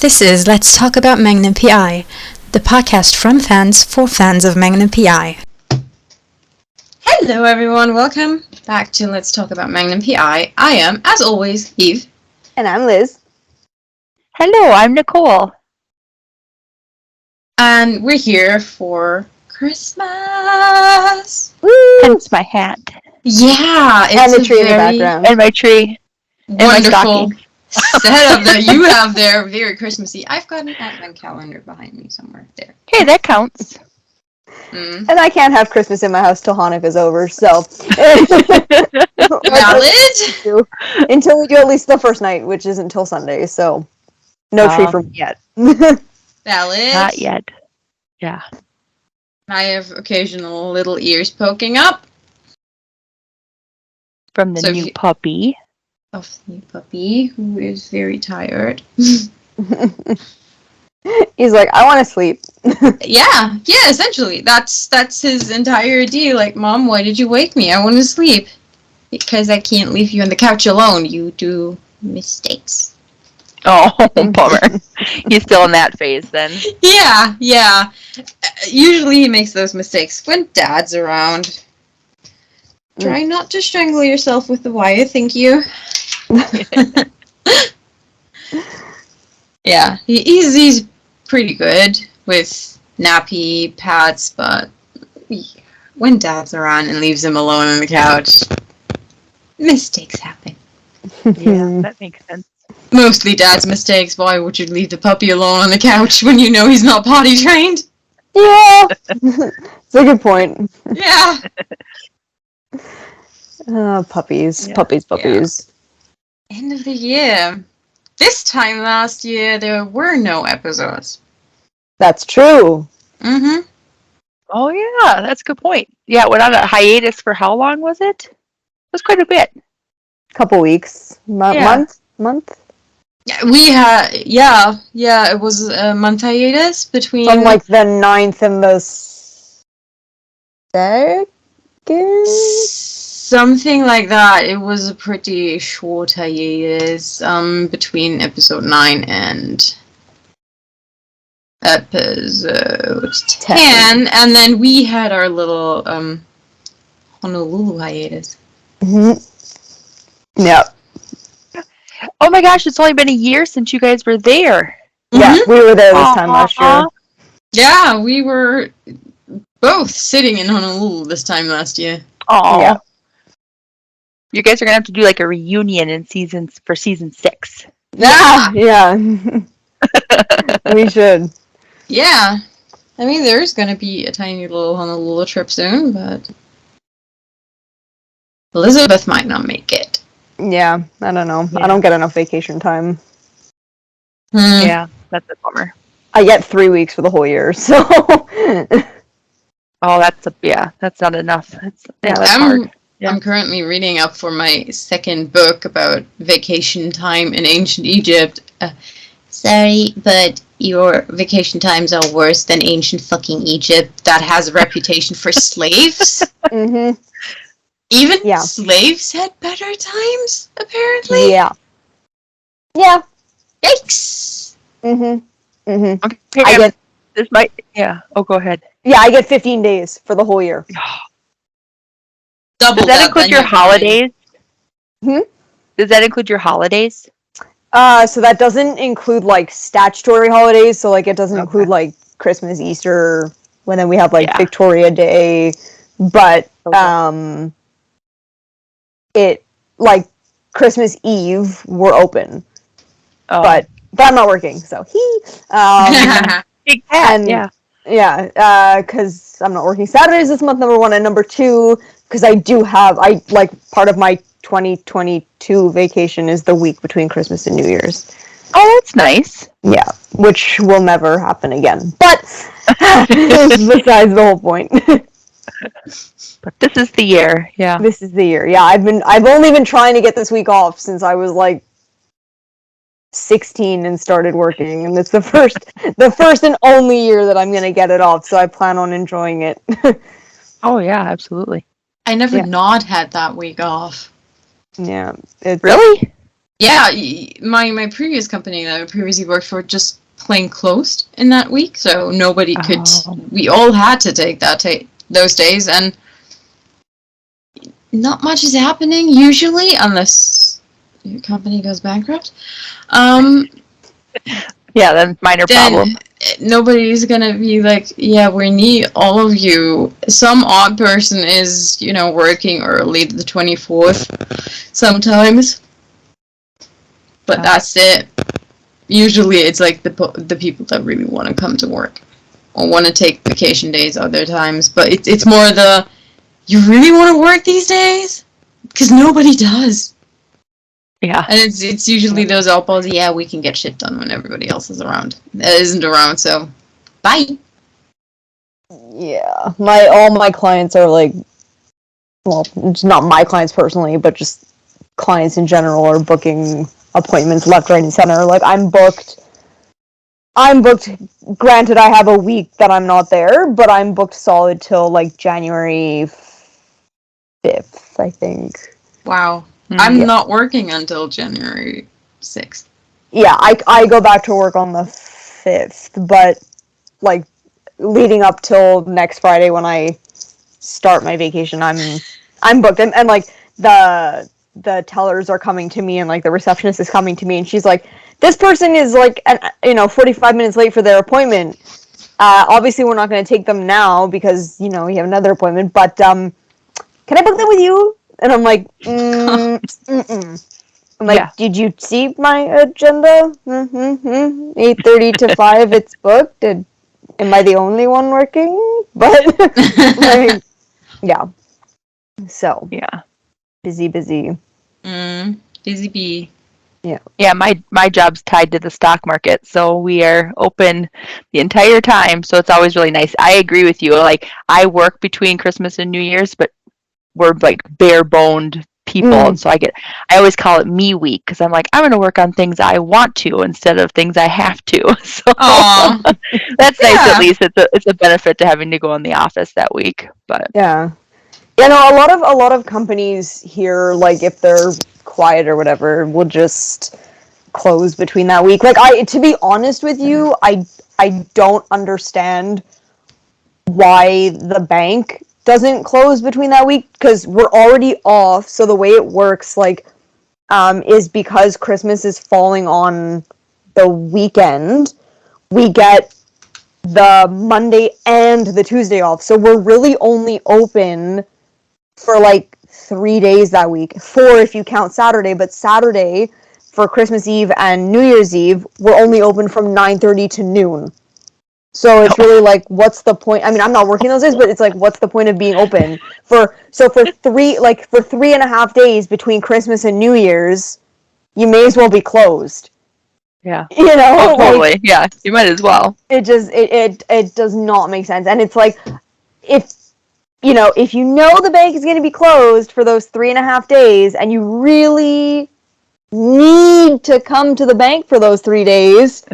This is Let's Talk About Magnum PI, the podcast from fans for fans of Magnum PI. Hello everyone, welcome back to Let's Talk About Magnum PI. I am, as always, Yve. And I'm Liz. Hello, I'm Nicole. And we're here for Christmas. Woo! Hence my hat. Yeah, it's and the tree in the background. And my tree. Wonderful setup that you have there, very Christmassy. I've got an advent calendar behind me somewhere there. Hey, that counts. And I can't have Christmas in my house till Hanukkah's over, so. Valid? Until we do at least the first night, which isn't until Sunday, so no tree for me yet. Valid? Not yet. Yeah. I have occasional little ears poking up. From the new puppy. Of the new puppy, who is very tired. He's like, I want to sleep. Yeah, essentially. That's his entire deal. Like, Mom, why did you wake me? I want to sleep. Because I can't leave you on the couch alone. You do mistakes. Oh, bummer. He's still in that phase then. Yeah. Usually he makes those mistakes when Dad's around. Try not to strangle yourself with the wire, thank you. Yeah, he's pretty good with nappy pats, but when Dad's around and leaves him alone on the couch, mistakes happen. Yeah, that makes sense. Mostly Dad's mistakes. Why would you leave the puppy alone on the couch when you know he's not potty trained? Yeah, it's a good point. Yeah. Puppies. Yeah. Puppies. End of the year. This time last year, there were no episodes. That's true. Mm-hmm. Oh, yeah, that's a good point. Yeah, went on a hiatus for how long was it? It was quite a bit. Couple weeks. Month? We had, it was a month hiatus between... From like the 9th and the 2nd? Something like that. It was a pretty short hiatus between episode 9 and episode 10. And then we had our little Honolulu hiatus. Mm-hmm. Yep. Oh my gosh, it's only been a year since you guys were there. Yeah, we were there this time last year. Yeah, we were both sitting in Honolulu this time last year. Oh. Yeah. You guys are going to have to do like a reunion for season 6. Yeah. We should. Yeah. I mean, there's going to be a tiny little Honolulu trip soon, but Elizabeth might not make it. Yeah, I don't know. Yeah. I don't get enough vacation time. Yeah, that's a bummer. I get 3 weeks for the whole year, so. Oh, that's not enough. That's hard. Yeah. I'm currently reading up for my second book about vacation time in ancient Egypt. Sorry, but your vacation times are worse than ancient fucking Egypt that has a reputation for slaves. Mm-hmm. Even slaves had better times, apparently. Yeah. Yikes. Mm-hmm. Okay, Oh, go ahead. Yeah, I get 15 days for the whole year. Double Does that include your holidays? Does that include your holidays? So that doesn't include like statutory holidays. So like it doesn't include like Christmas, Easter, when then we have like Victoria Day, but it like Christmas Eve we're open, but I'm not working, so Big hat, because I'm not working Saturdays this month, number one, and number two, because I part of my 2022 vacation is the week between Christmas and New Year's. Oh, that's nice. Yeah, which will never happen again, but besides the whole point. But this is the year, yeah. This is the year, yeah. I've only been trying to get this week off since I was like 16 and started working, and it's the first and only year that I'm gonna get it off, so I plan on enjoying it. Oh yeah, absolutely. I never not had that week off. Yeah. Really? Yeah, my previous company that I previously worked for just plain closed in that week, so nobody could. We all had to take those days, and not much is happening usually unless your company goes bankrupt. Yeah, then minor problem. Nobody's gonna be like, yeah, we need all of you. Some odd person is, working early the 24th sometimes, but that's it. Usually it's like the people that really want to come to work or want to take vacation days other times, but it's more you really want to work these days? Because nobody does. Yeah. And it's usually those outballs, yeah, we can get shit done when everybody else is around. That isn't around, so bye. Yeah. All my clients are like, well, it's not my clients personally, but just clients in general are booking appointments left, right, and center. Like, I'm booked. Granted, I have a week that I'm not there, but I'm booked solid till like January 5th, I think. Wow. I'm not working until January 6th. Yeah, I go back to work on the 5th, but like leading up till next Friday when I start my vacation, I'm booked, and like the tellers are coming to me, and like the receptionist is coming to me, and she's like, this person is like 45 minutes late for their appointment. Obviously we're not going to take them now because you have another appointment, but can I book them with you? And I'm like, I'm like, did you see my agenda? 8:30 to 5, it's booked. Am I the only one working? But like, yeah. So yeah, busy. Busy bee. Yeah. Yeah, my job's tied to the stock market, so we are open the entire time. So it's always really nice. I agree with you. Like I work between Christmas and New Year's, but we're like bare boned people. So I always call it me week because I'm like, I'm going to work on things I want to instead of things I have to. So that's nice. At least it's a benefit to having to go in the office that week. But yeah, no, a lot of companies here, like if they're quiet or whatever, will just close between that week. Like to be honest with you, I don't understand why the bank doesn't close between that week because we're already off. So the way it works, like, is because Christmas is falling on the weekend, we get the Monday and the Tuesday off. So we're really only open for like 3 days that week. 4 if you count Saturday, but Saturday for Christmas Eve and New Year's Eve, we're only open from 9:30 to noon. So it's really like, what's the point? I mean, I'm not working those days, but it's like, what's the point of being open for 3.5 days between Christmas and New Year's, you may as well be closed. yeah, totally. Like, yeah, you might as well. It just it does not make sense, and it's like if if the bank is going to be closed for those 3.5 days, and you really need to come to the bank for those 3 days.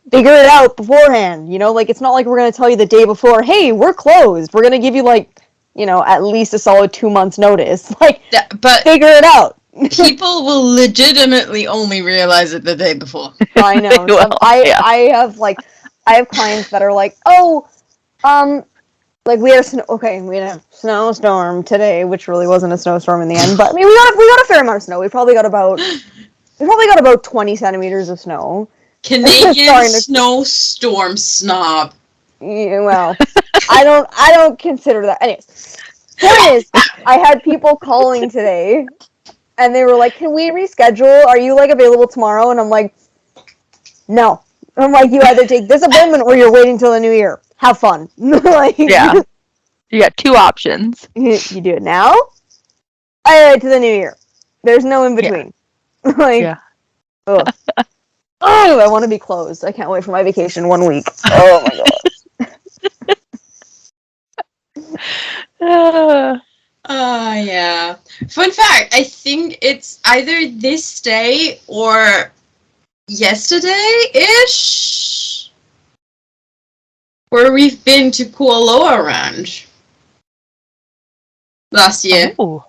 Figure it out beforehand, like it's not like we're going to tell you the day before, hey, we're closed. We're going to give you at least a solid 2 months notice. But figure it out. People will legitimately only realize it the day before. I know. I have clients that are like, oh, like we had a snowstorm today, which really wasn't a snowstorm in the end, but I mean we got a fair amount of snow. We probably got about 20 centimeters of snow. Canadian snowstorm snob. Yeah, well, I don't consider that. Anyways, point is, I had people calling today, and they were like, "Can we reschedule? Are you available tomorrow?" And I'm like, "No." I'm like, "You either take this appointment or you're waiting till the new year. Have fun." Yeah, you got 2 options. You do it now, to the new year. There's no in between. Yeah. Ugh. Oh, I want to be closed. I can't wait for my vacation 1 week. Oh my god. Yeah. Fun fact, I think it's either this day or yesterday-ish where we've been to Kualoa Ranch last year. Oh.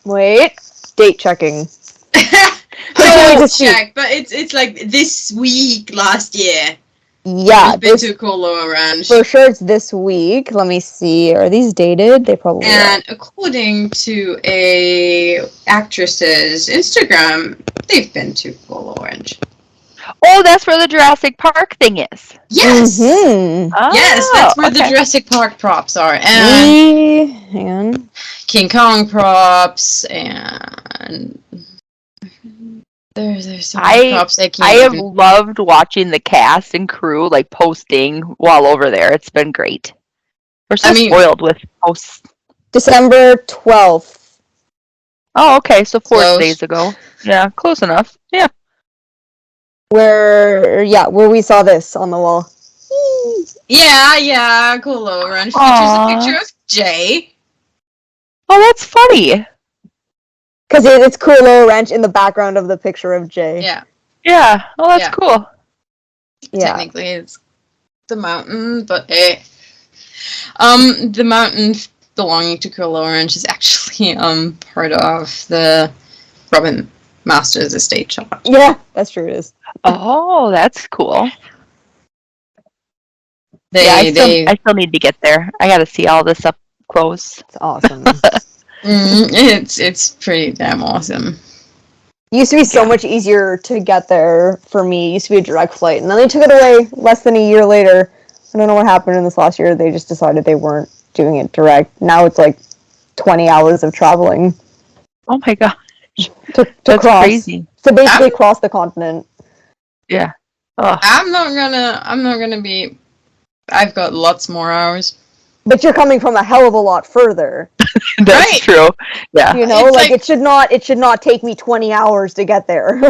Wait, date checking. I wait will to see. check, but it's like this week last year. Yeah, We've been to Colo Ranch. for sure it's this week. Let me see. Are these dated? They probably And are. according to a actress's Instagram, they've been to Colo Ranch. Oh, that's where the Jurassic Park thing is. Yes! Mm-hmm. Yes, that's where the okay. Jurassic Park props are. And Hang on. King Kong props, and there's so many props I can't I have even... loved watching the cast and crew like posting while over there. It's been great. We're so spoiled with posts. December 12th. Oh, okay. So 4 Close. days ago. Yeah, close enough. Yeah. Where we saw this on the wall. Yeah, Colo Ranch features a picture of Jay. Oh, that's funny. Because it's Colo Ranch in the background of the picture of Jay. Yeah. Yeah. Oh, that's cool. Yeah. Technically, it's the mountain, but the mountain belonging to Colo Ranch is actually part of the Robin Masters estate shop. Yeah, that's true. It is. Oh, that's cool. I still need to get there. I got to see all this up close. It's awesome. It's pretty damn awesome. It used to be so much easier to get there for me. It used to be a direct flight, and then they took it away less than a year later. I don't know what happened in this last year. They just decided they weren't doing it direct. Now it's like 20 hours of traveling. Oh my god. To cross. Crazy. To basically cross the continent. Yeah. Ugh. I'm not gonna be... I've got lots more hours. But you're coming from a hell of a lot further. That's true. Yeah. You know, like it should not take me 20 hours to get there.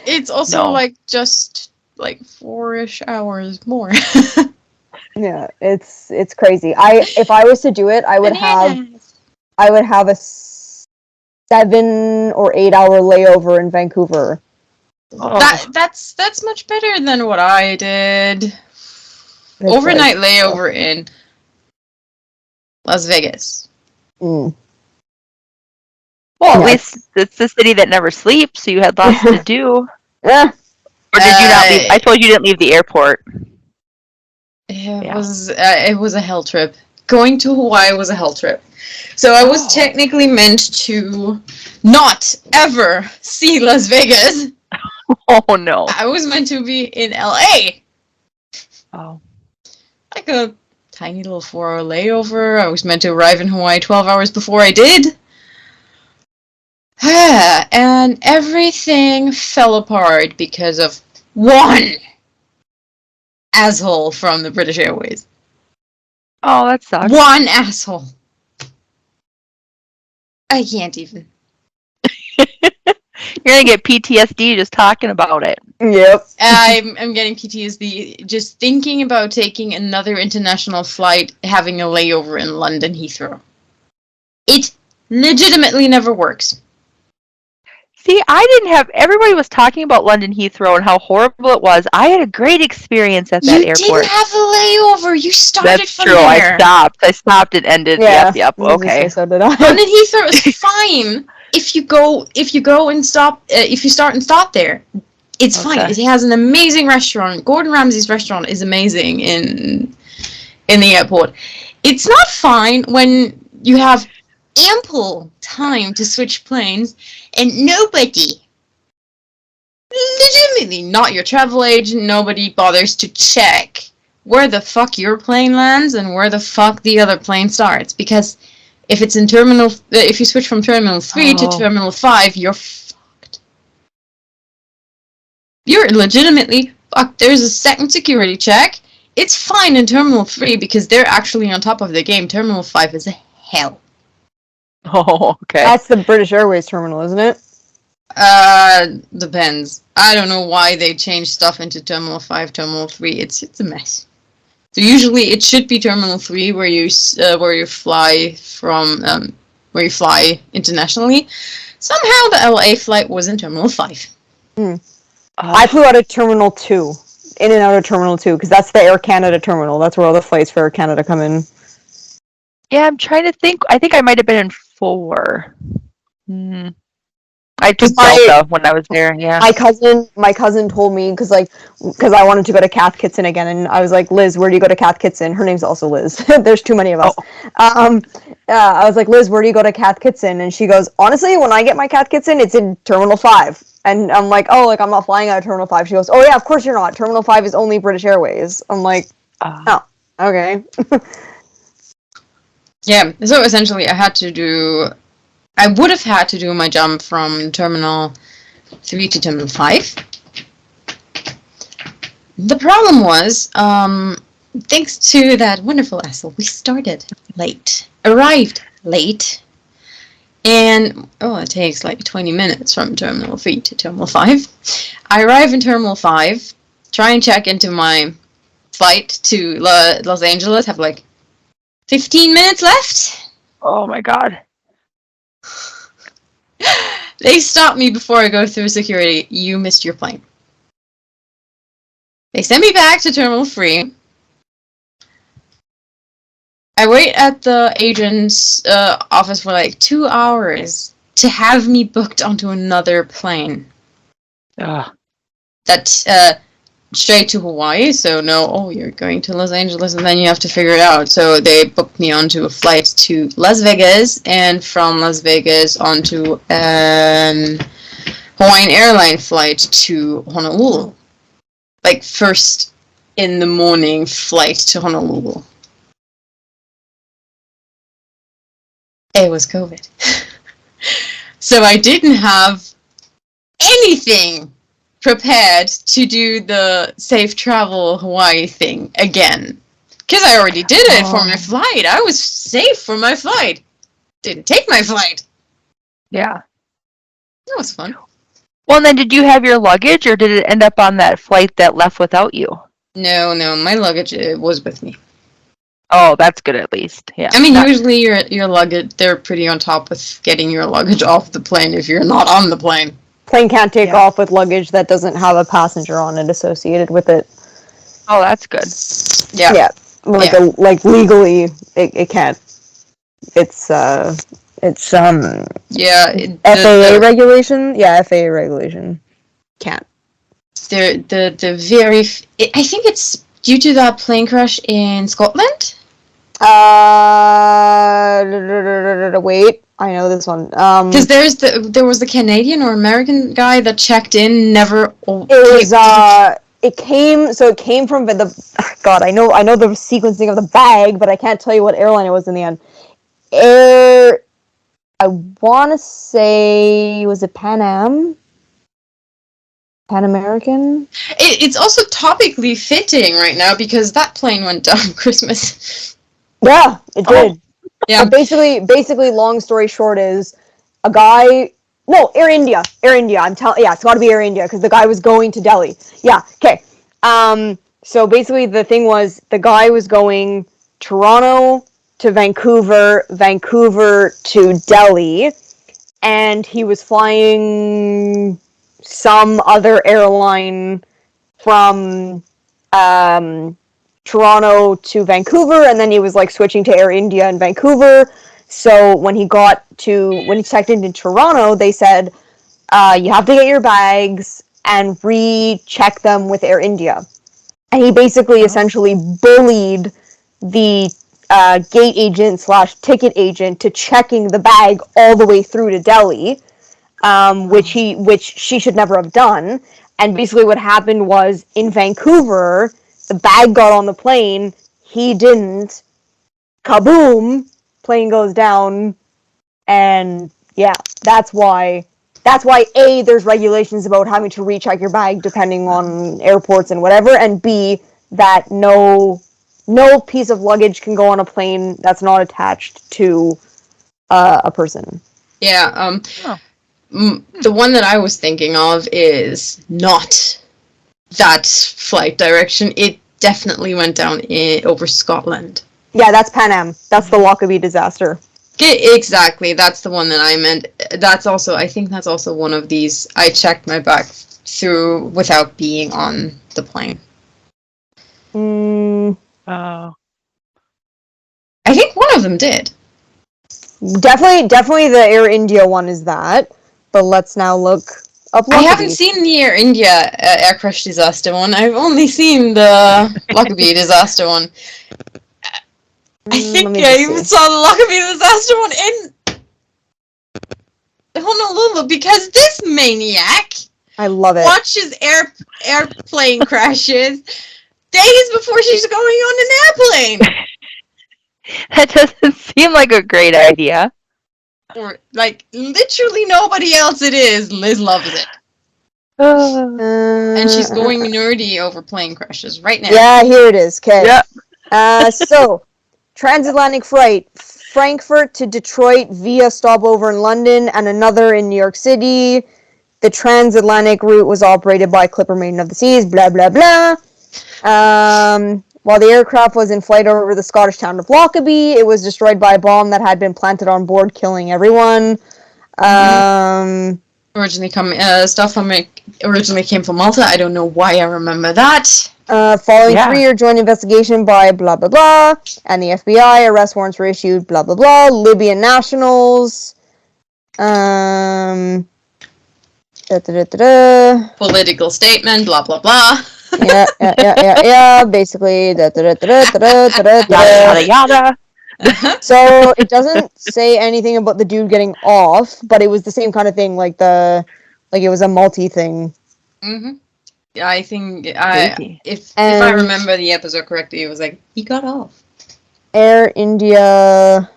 It's also like just like 4-ish hours more. Yeah, it's crazy. If I was to do it, I would have a 7 or 8 hour layover in Vancouver. Oh. That's much better than what I did. Overnight layover in Las Vegas. Mm. Well, at least it's the city that never sleeps, so you had lots to do. Yeah. Or did you not leave? I told you didn't leave the airport. It was a hell trip. Going to Hawaii was a hell trip. So I was technically meant to not ever see Las Vegas. Oh no. I was meant to be in LA. Oh. Like a tiny little 4-hour layover. I was meant to arrive in Hawaii 12 hours before I did. And everything fell apart because of one asshole from the British Airways. Oh, that sucks. One asshole. I can't even. You're gonna get PTSD just talking about it. Yep. I'm getting PTSD just thinking about taking another international flight, having a layover in London Heathrow. It legitimately never works. See, everybody was talking about London Heathrow and how horrible it was. I had a great experience at that airport. You didn't have a layover. You started That's from true. there. I stopped and ended. Yeah. Yep. Okay. So did I. London Heathrow is fine if you go and stop. If you start and stop there, it's fine. It has an amazing restaurant. Gordon Ramsay's restaurant is amazing in the airport. It's not fine when you have ample time to switch planes and nobody, legitimately not your travel agent, nobody bothers to check where the fuck your plane lands and where the fuck the other plane starts. Because if it's in if you switch from Terminal 3 to Terminal 5, you're fucked. You're legitimately fucked. There's a second security check. It's fine in Terminal 3 because they're actually on top of the game. Terminal 5 is hell. Oh, okay. That's the British Airways terminal, isn't it? Depends. I don't know why they changed stuff into Terminal 5, Terminal 3. It's a mess. So usually it should be Terminal 3 where you fly from where you fly internationally. Somehow the LA flight was in Terminal 5. I flew out of Terminal 2. In and out of Terminal 2 because that's the Air Canada terminal. That's where all the flights for Air Canada come in. Yeah, I'm trying to think. I think I might have been in 4. I took Delta when I was there. Yeah. My cousin told me because I wanted to go to Kath Kitson again, and I was like, Liz, where do you go to Kath Kitson? Her name's also Liz. There's too many of us. I was like, Liz, where do you go to Kath Kitson? And she goes, honestly, when I get my Kath Kitson, it's in Terminal 5. And I'm like, oh, like I'm not flying out of Terminal 5. She goes, oh yeah, of course you're not. Terminal 5 is only British Airways. I'm like, oh, okay. Yeah, so essentially I would have had to do my jump from Terminal 3 to Terminal 5. The problem was, thanks to that wonderful asshole, we started late, arrived late, and, it takes like 20 minutes from Terminal 3 to Terminal 5. I arrive in Terminal 5, try and check into my flight to Los Angeles, have like 15 minutes left. Oh my god. They stop me before I go through security. You missed your plane. They send me back to Terminal 3. I wait at the agent's office for like 2 hours to have me booked onto another plane. That's straight to Hawaii, so no, you're going to Los Angeles and then you have to figure it out. So they booked me onto a flight to Las Vegas, and from Las Vegas onto Hawaiian airline flight to Honolulu. Like first in the morning flight to Honolulu. It was COVID. So I didn't have anything prepared to do the safe travel Hawaii thing again. Because I already did it for my flight. I was safe for my flight. Didn't take my flight. Yeah. That was fun. Well, and then did you have your luggage, or did it end up on that flight that left without you? No, my luggage was with me. Oh, that's good at least. Yeah. I mean, usually your luggage, they're pretty on top with getting your luggage off the plane if you're not on the plane. Plane can't take off with luggage that doesn't have a passenger on it associated with it. Oh, that's good. Yeah. Yeah. Like legally, it can't. It's FAA regulation. Yeah, FAA regulation. Can't. The very. I think it's due to that plane crash in Scotland. Wait, I know this one. Because there was the Canadian or American guy that checked in, never. It came from the. God, I know the sequencing of the bag, but I can't tell you what airline it was in the end. I want to say, was it Pan Am? Pan American? It's also topically fitting right now because that plane went down Christmas. Yeah, it did. Yeah. But basically, long story short is a guy. No, Air India. Yeah, it's got to be Air India because the guy was going to Delhi. Yeah. Okay. So basically, the thing was the guy was going Toronto to Vancouver, Vancouver to Delhi, and he was flying some other airline from Toronto to Vancouver, and then he was like switching to Air India in Vancouver. So when he checked into Toronto, they said you have to get your bags and recheck them with Air India. And he basically essentially bullied the gate agent / ticket agent to checking the bag all the way through to Delhi, which she should never have done. And basically what happened was in Vancouver, the bag got on the plane, he didn't. Kaboom! Plane goes down, and yeah, that's why there's regulations about having to recheck your bag depending on airports and whatever, and B, that no piece of luggage can go on a plane that's not attached to a person. Yeah. The one that I was thinking of is not that flight direction. It definitely went down over Scotland. Yeah, that's Pan Am. That's the Lockerbie disaster. Exactly, that's the one that I meant. I think that's also one of these. I checked my bag through without being on the plane. Oh. I think one of them did. Definitely the Air India one is that. But let's now look up I Lockerbie. haven't seen the Air India air crash disaster one. I've only seen the Lockerbie disaster one. I think let me I just even see. saw the Lockerbie disaster one in Honolulu because this maniac I love it. watches airplane crashes days before she's going on an airplane. That doesn't seem like a great idea. Or, like, literally nobody else it is. Liz loves it. And she's going nerdy over plane crashes right now. Yeah, here it is. Okay. Yeah. So, transatlantic flight, Frankfurt to Detroit via stopover in London and another in New York City. The transatlantic route was operated by Clipper Maiden of the Seas, blah, blah, blah. While the aircraft was in flight over the Scottish town of Lockerbie, it was destroyed by a bomb that had been planted on board, killing everyone. Originally came from Malta. I don't know why I remember that. Following 3-year joint investigation by blah blah blah and the FBI, arrest warrants were issued. Blah blah blah. Libyan nationals. Political statement. Blah blah blah. Yeah. Basically, Yada yada. So it doesn't say anything about the dude getting off, but it was the same kind of thing, like it was a multi thing. Mm-hmm. I think if I remember the episode correctly, it was like he got off. Air India.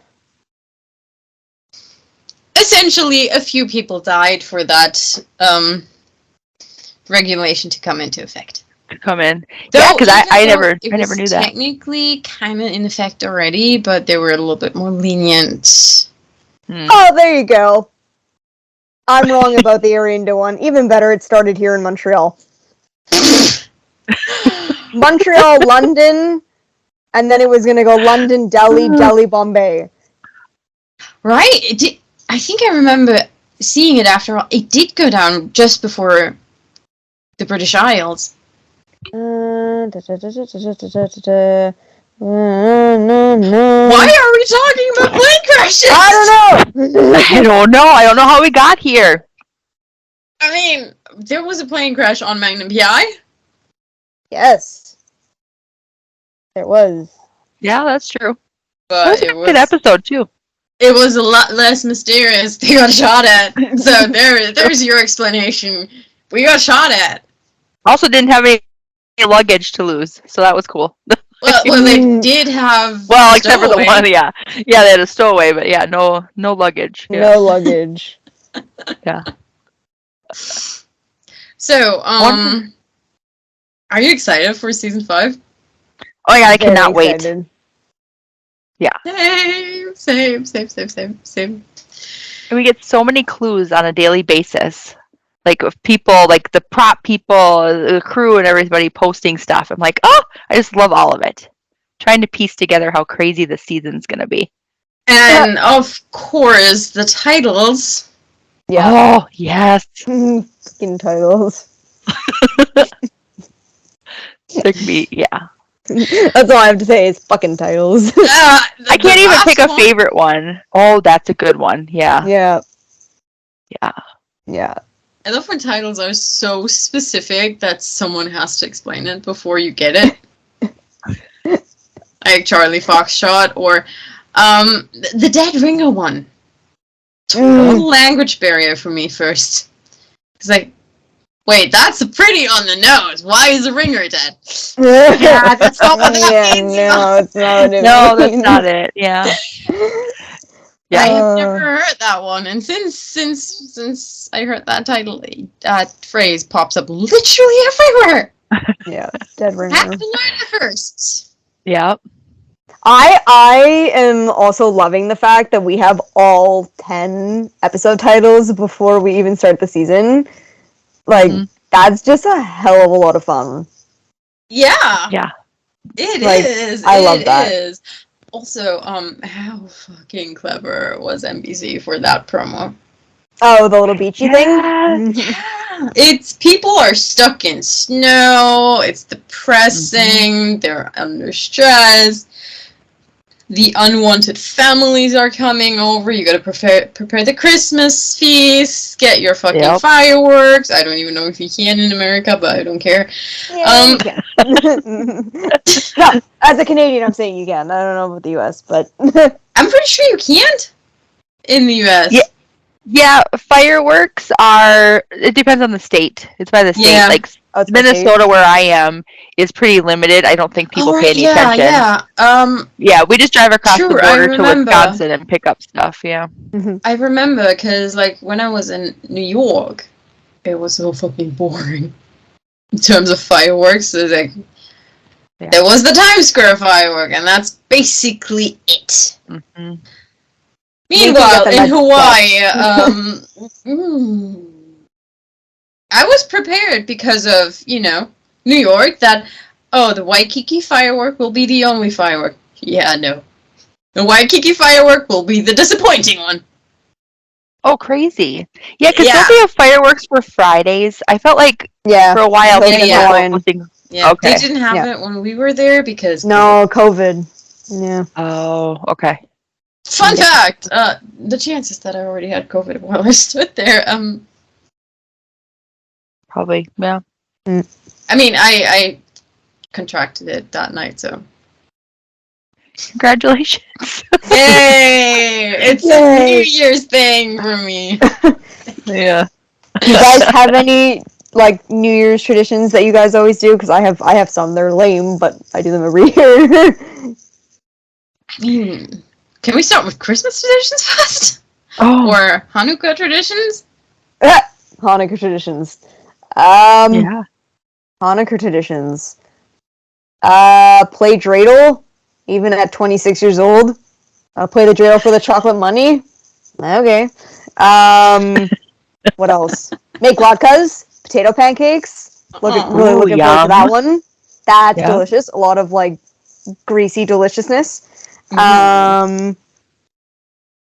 Essentially, a few people died for that regulation to come into effect. Yeah, because I never knew that. Technically, kind of in effect already, but they were a little bit more lenient. Oh, there you go. I'm wrong about the Air India one. Even better, it started here in Montreal. Montreal, London, and then it was going to go London, Delhi, Delhi, Bombay. Right? I think I remember seeing it after all. It did go down just before the British Isles. Why are we talking about plane crashes? I don't know. I don't know how we got here. I mean, there was a plane crash on Magnum PI. Yes. There was. Yeah, that's true. But it was a good episode, too. It was a lot less mysterious. They got shot at. So there's your explanation. We got shot at. Also didn't have any luggage to lose, so that was cool. Well, they did have. Well, except for the one, yeah, they had a stowaway, but yeah, no luggage. Yeah. No luggage. Yeah. So, are you excited for season 5? Oh my god, I cannot wait. Yeah. Same. And we get so many clues on a daily basis. Like of people, like the prop people, the crew, and everybody posting stuff. I'm like, oh, I just love all of it. Trying to piece together how crazy the season's gonna be. And of course, the titles. Yeah. Oh yes. Fucking titles. Took me, yeah. That's all I have to say is fucking titles. I can't even pick a favorite one. Oh, that's a good one. Yeah. Yeah. Yeah. Yeah. I love when titles are so specific that someone has to explain it before you get it. Like Charlie Foxtrot or the Dead Ringer one. Total language barrier for me first. It's like, wait, that's pretty on the nose. Why is the ringer dead? Yeah, that's not what that means. No, it's not what it No, means. that's not it. Yeah. Yeah. I have never heard that one, and since I heard that title, that phrase pops up literally everywhere. Yeah, Dead Ringer. Have to learn it first. Yeah. I am also loving the fact that we have all 10 episode titles before we even start the season. Like, that's just a hell of a lot of fun. Yeah. Yeah. It is. I love that. It is. Also, how fucking clever was NBC for that promo? Oh, the little beachy thing? Yeah. It's people are stuck in snow. It's depressing. They're under stress. the unwanted families are coming over. You gotta prepare the Christmas feast. Get your fucking fireworks. I don't even know if you can in America, but I don't care. Yeah, you can. No, as a Canadian, I'm saying you can. I don't know about the U.S., but I'm pretty sure you can't in the U.S. Yeah, fireworks are. It depends on the state. It's by the state. Yeah. Like Minnesota, where I am, is pretty limited. I don't think people pay any attention. Yeah, we just drive across the border to Wisconsin and pick up stuff. Yeah. I remember because, like, when I was in New York, it was so fucking boring in terms of fireworks. It was like, there was the Times Square firework, and that's basically it. Mm-hmm. Meanwhile, in Hawaii, I was prepared because of, New York, that, the Waikiki firework will be the only firework. Yeah, no. The Waikiki firework will be the disappointing one. Oh, crazy. Yeah, because don't they have fireworks for Fridays? I felt like for a while they didn't have they didn't have it when we were there because... No, COVID. Yeah. Oh, okay. Fun fact! The chances that I already had COVID while I stood there, probably, yeah. I mean, I contracted it that night, so... Congratulations. Yay! It's a New Year's thing for me. Yeah. Do you guys have any, like, New Year's traditions that you guys always do? Because I have some. They're lame, but I do them every year. Can we start with Christmas traditions first? Oh. Or Hanukkah traditions? Hanukkah traditions. Yeah. Hanukkah traditions. Play dreidel, even at 26 years old. Play the dreidel for the chocolate money. Okay. What else? Make latkes, potato pancakes. Really looking forward to that one. That's delicious. A lot of, like, greasy deliciousness.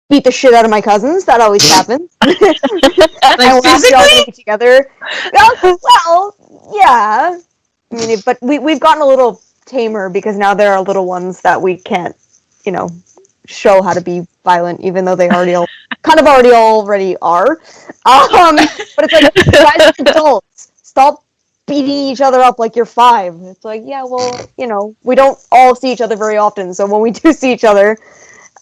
Beat the shit out of my cousins. That always happens. Like, physically? All together. Well, yeah. I mean, but we've gotten a little tamer because now there are little ones that we can't, show how to be violent, even though they already already are. But it's like, you guys are adults. Stop beating each other up like you're 5. It's like, yeah, well, we don't all see each other very often, so when we do see each other,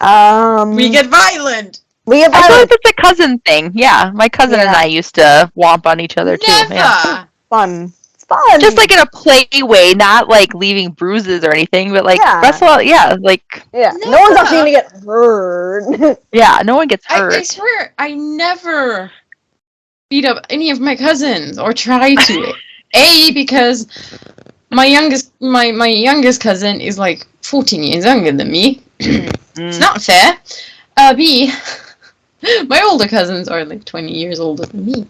we get violent. I feel like it's a cousin thing. Yeah, my cousin and I used to womp on each other too. Yeah. Fun. Just like in a play way, not like leaving bruises or anything, but like wrestle. Yeah, like no one's actually gonna get hurt. Yeah, no one gets hurt. I swear, I never beat up any of my cousins or try to. Because my youngest cousin is like 14 years younger than me. It's not fair. B, my older cousins are like 20 years older than me.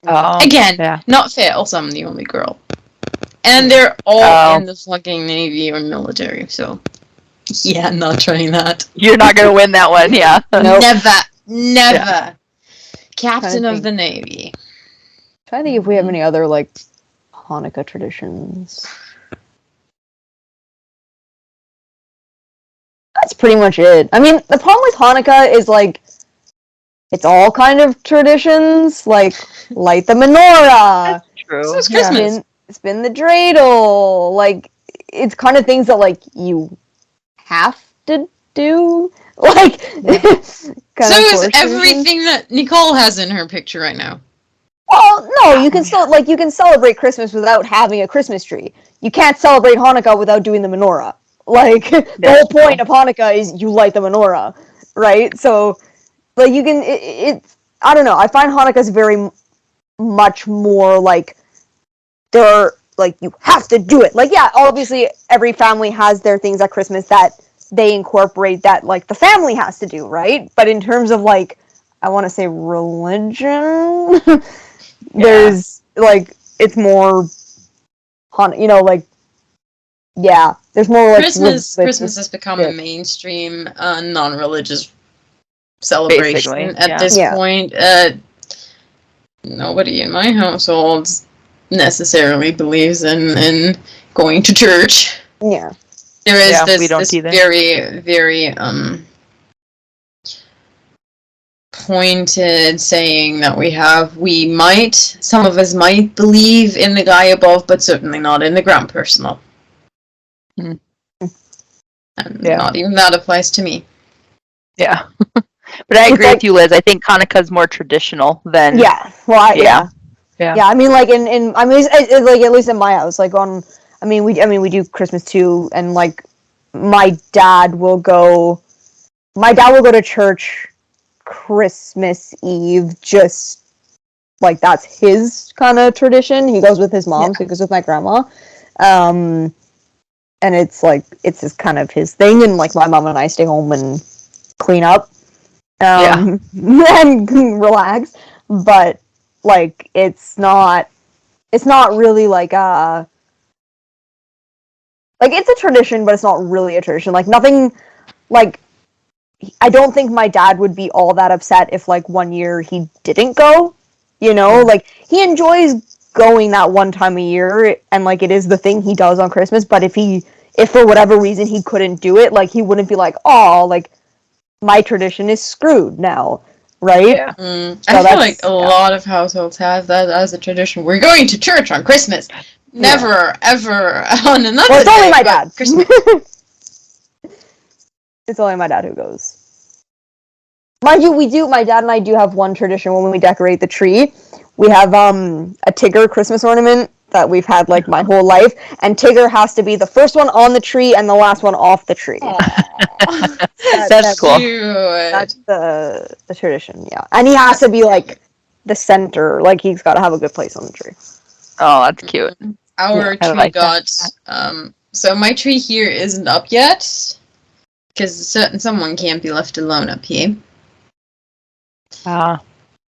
Again, not fair. Also, I'm the only girl. And they're all in the fucking Navy or military, so... Yeah, I'm not trying that. You're not gonna win that one, yeah. Nope. Never. Yeah. Captain of the Navy. Trying to think if we have any other, like, Hanukkah traditions. That's pretty much it. I mean, the problem with Hanukkah is, like, it's all kind of traditions, like light the menorah. That's true. So it's Christmas. Spin the dreidel. Like, it's kind of things that, like, you have to do. Like, so is everything that Nicole has in her picture right now. Well, no, you can still, like, you can celebrate Christmas without having a Christmas tree. You can't celebrate Hanukkah without doing the menorah. Like, the whole point of Hanukkah is you light the menorah, right? So, like, you can, it's, I don't know, I find Hanukkah's very much more, like, they're, like, you have to do it. Like, yeah, obviously, every family has their things at Christmas that they incorporate that, like, the family has to do, right? But in terms of, like, I want to say religion, there's, like, it's more, like, yeah, there's more, like... Christmas has become a mainstream, non-religious celebration at this point. Nobody in my household necessarily believes in going to church. Yeah. There is Yeah, we this don't this either. very very pointed saying that some of us might believe in the guy above, but certainly not in the ground personal. Mm. And Yeah. not even that applies to me. Yeah. But I It's agree like- with you, Liz. I think Hanukkah's more traditional than Yeah. Well, Yeah. yeah. I mean, like in I mean, like at least in my house, like I mean, we do Christmas too, and like my dad will go to church Christmas Eve, just like that's his kind of tradition. He goes with his mom, so he goes with my grandma. And it's like it's just kind of his thing, and like my mom and I stay home and clean up, and relax. But like it's not really like it's a tradition, but it's not really a tradition. Like nothing, like I don't think my dad would be all that upset if like one year he didn't go. Like he enjoys going that one time a year, and like it is the thing he does on Christmas. But if for whatever reason he couldn't do it, like he wouldn't be like, oh, like my tradition is screwed now, right? Yeah. I feel like a lot of households have that as a tradition. We're going to church on Christmas. Never, ever on another Well, it's day only my but dad. Christmas. It's only my dad who goes. Mind you, my dad and I do have one tradition when we decorate the tree. We have a Tigger Christmas ornament that we've had like my whole life, and Tigger has to be the first one on the tree and the last one off the tree. That's cool. Cute. That's the tradition, yeah. And he has to be like the center, like he's got to have a good place on the tree. Oh, that's cute. Our I tree like got so my tree here isn't up yet because someone can't be left alone up here.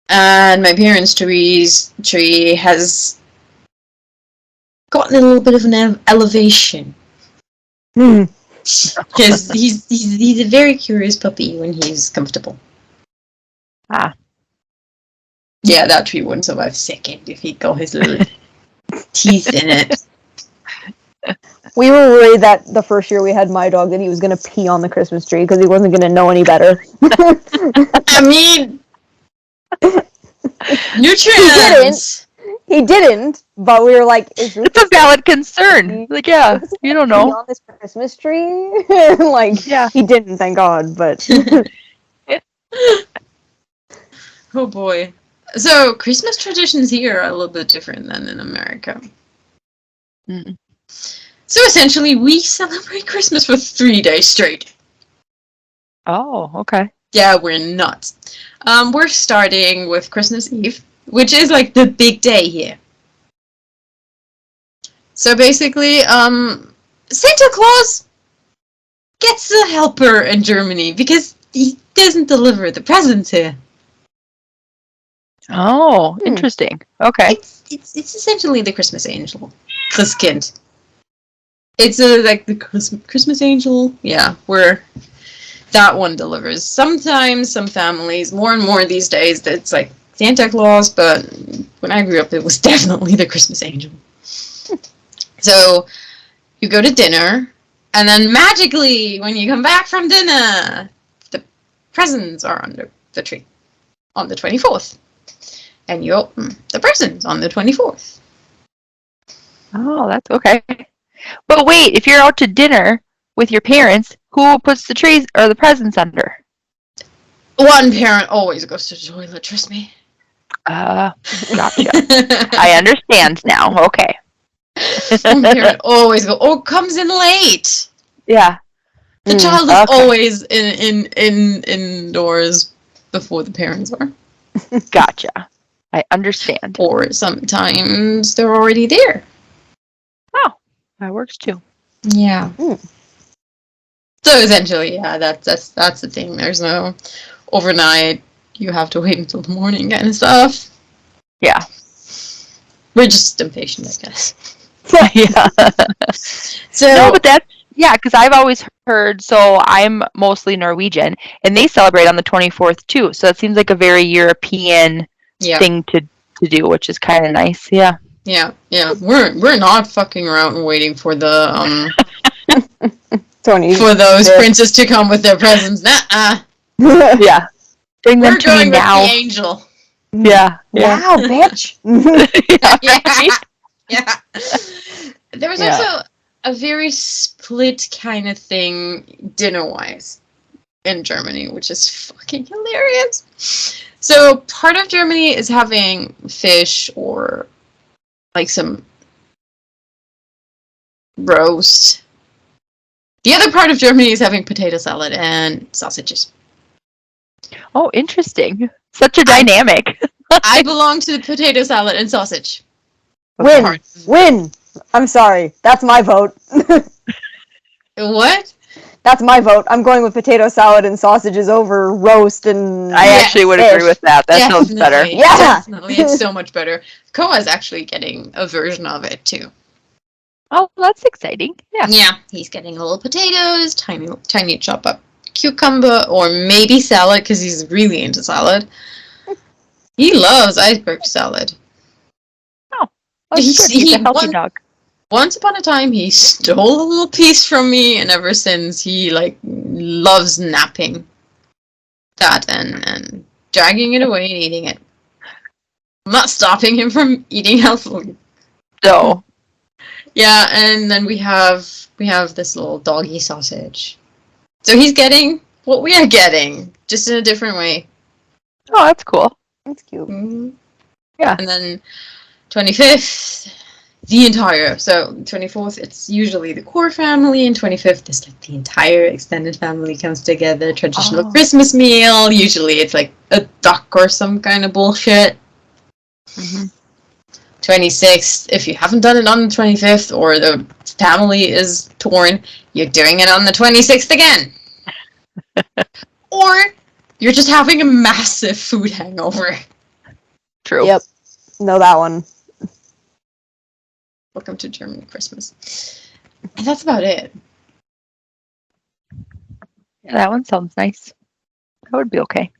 And my parents' tree has gotten a little bit of an elevation. Because he's a very curious puppy when he's comfortable. Yeah, that tree wouldn't survive a second if he got his little teeth in it. We were worried that the first year we had my dog that he was going to pee on the Christmas tree because he wasn't going to know any better. I mean, nutrients. He didn't, but we were like, "Is It's a valid concern. Like, yeah, you don't know. on this Christmas tree?" Like, Yeah. he didn't, thank God. But Oh boy. So Christmas traditions here are a little bit different than in America. Mm. So essentially, we celebrate Christmas for 3 days straight. Oh, okay. Yeah, we're nuts. We're starting with Christmas Eve, which is like the big day here. So basically, Santa Claus gets the helper in Germany because he doesn't deliver the presents here. Oh, interesting. Okay. It's essentially the Christmas angel, this kid. It's like the Christmas angel. Yeah, where that one delivers. Sometimes some families, more and more these days, it's like Santa Claus, but when I grew up, it was definitely the Christmas angel. So you go to dinner, and then magically, when you come back from dinner, the presents are under the tree on the 24th. And you open the presents on the 24th. Oh, that's okay. But wait, if you're out to dinner with your parents, who puts the trees or the presents under? One parent always goes to the toilet, trust me. Gotcha. I understand now. Okay. One parent always goes, comes in late. Yeah. The child is always indoors before the parents are. Gotcha. I understand. Or sometimes they're already there. Oh, that works too. Yeah. So essentially, yeah, that's the thing. There's no overnight. You have to wait until the morning kind of stuff. Yeah. We're just impatient, I guess. Yeah. So no, but that's because I've always heard. So I'm mostly Norwegian, and they celebrate on the 24th too. So that seems like a very European thing to do, which is kind of nice. Yeah. Yeah. We're not fucking around and waiting for the Tony. For those Yeah. princes to come with their presents. Nuh-uh. Yeah. Bring them We're to me going with now. the angel. Yeah. Yeah. Wow, bitch. Yeah, right? Yeah. There was Yeah. also a very split kind of thing dinner-wise in Germany, which is fucking hilarious. So part of Germany is having fish or like some roast. The other part of Germany is having potato salad and sausages. Oh, interesting. Such a I- dynamic. I belong to the potato salad and sausage. Win. Win. I'm sorry. That's my vote. What? That's my vote. I'm going with potato salad and sausages over roast and I actually would agree fish. with that. That sounds better. Definitely. Yeah. Definitely. It's so much better. Koa's actually getting a version of it too. Oh, that's exciting. Yeah. Yeah, he's getting little potatoes, tiny chop up cucumber, or maybe salad because he's really into salad. He loves iceberg salad. Oh, that's good. He's a healthy dog. Once upon a time, he stole a little piece from me, and ever since, he loves napping that and dragging it away and eating it. I'm not stopping him from eating healthily. So, Yeah, and then we have this little doggy sausage. So he's getting what we are getting, just in a different way. oh, that's cool. That's cute. Mm-hmm. Yeah. And then 25th, the entire. So 24th, it's usually the core family, and 25th is like the entire extended family comes together. Traditional Christmas meal. Usually it's like a duck or some kind of bullshit. Mm-hmm. 26th, if you haven't done it on the 25th or the family is torn, you're doing it on the 26th again. Or you're just having a massive food hangover. True. Yep. Know that one. Welcome to German Christmas. And that's about it. Yeah, that one sounds nice. That would be okay.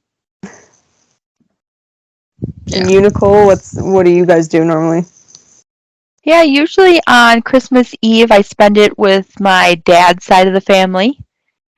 Yeah. And you, Nicole, what do you guys do normally? Yeah, usually on Christmas Eve, I spend it with my dad's side of the family.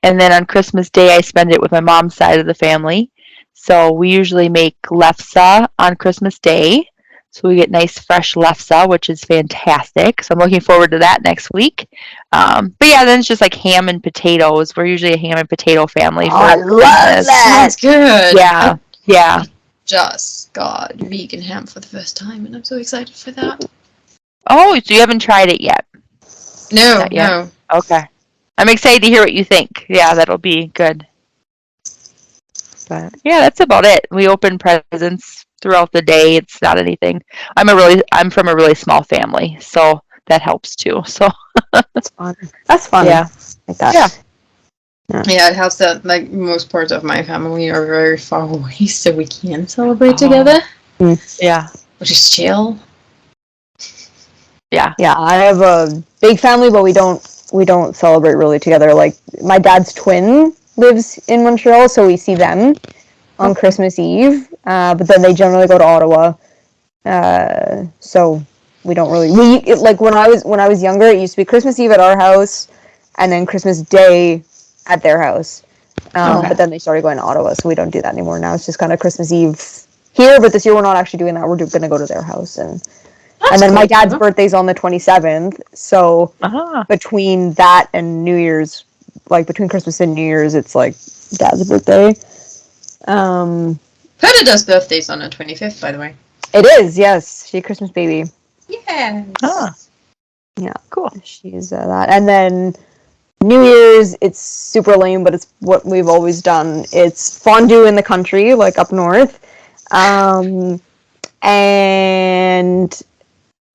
And then on Christmas Day, I spend it with my mom's side of the family. So we usually make lefse on Christmas Day. So we get nice fresh lefse, which is fantastic. So I'm looking forward to that next week. But yeah, then it's just like ham and potatoes. We're usually a ham and potato family. Oh, I love that. Sounds good. Yeah, yeah. Just got vegan ham for the first time, and I'm so excited for that. Oh, so you haven't tried it yet? No, Not yet. no. Okay. I'm excited to hear what you think. Yeah, that'll be good. But yeah, that's about it. We open presents throughout the day. It's not anything. I'm from a really small family, so that helps too. So That's fun. That's fun. Yeah. Like that. Yeah. Yeah, it helps that like most parts of my family are very far away, so we can celebrate together, yeah, which is chill. yeah. Yeah, I have a big family, but we don't celebrate really together. Like my dad's twin lives in Montreal, so we see them on Christmas Eve. But then they generally go to Ottawa, so we don't really. Like when I was younger, it used to be Christmas Eve at our house, and then Christmas Day at their house. But then they started going to Ottawa, so we don't do that anymore. Now it's just kind of Christmas Eve here. But this year we're not actually doing that. We're going to go to their house and then my dad's birthday's on the 27th, so between that and New Year's, like between Christmas and New Year's, it's like dad's birthday. Perdita's birthday's on the 25th, by the way. It is, yes. She's a Christmas baby. Yes. Yeah, Cool. she's that. And then New Year's, it's super lame, but it's what we've always done. It's fondue in the country, like up north. And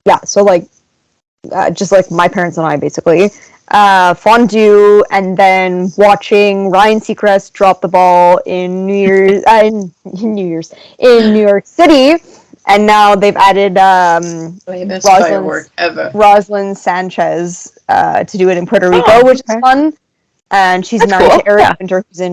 yeah, so like just like my parents and I basically fondue, and then watching Ryan Seacrest drop the ball in New Year's in New York City, and now they've added Lamest firework ever. Rosalind Sanchez to do it in Puerto Rico, which is fun. And she's That's married cool. to Eric Winter, who's in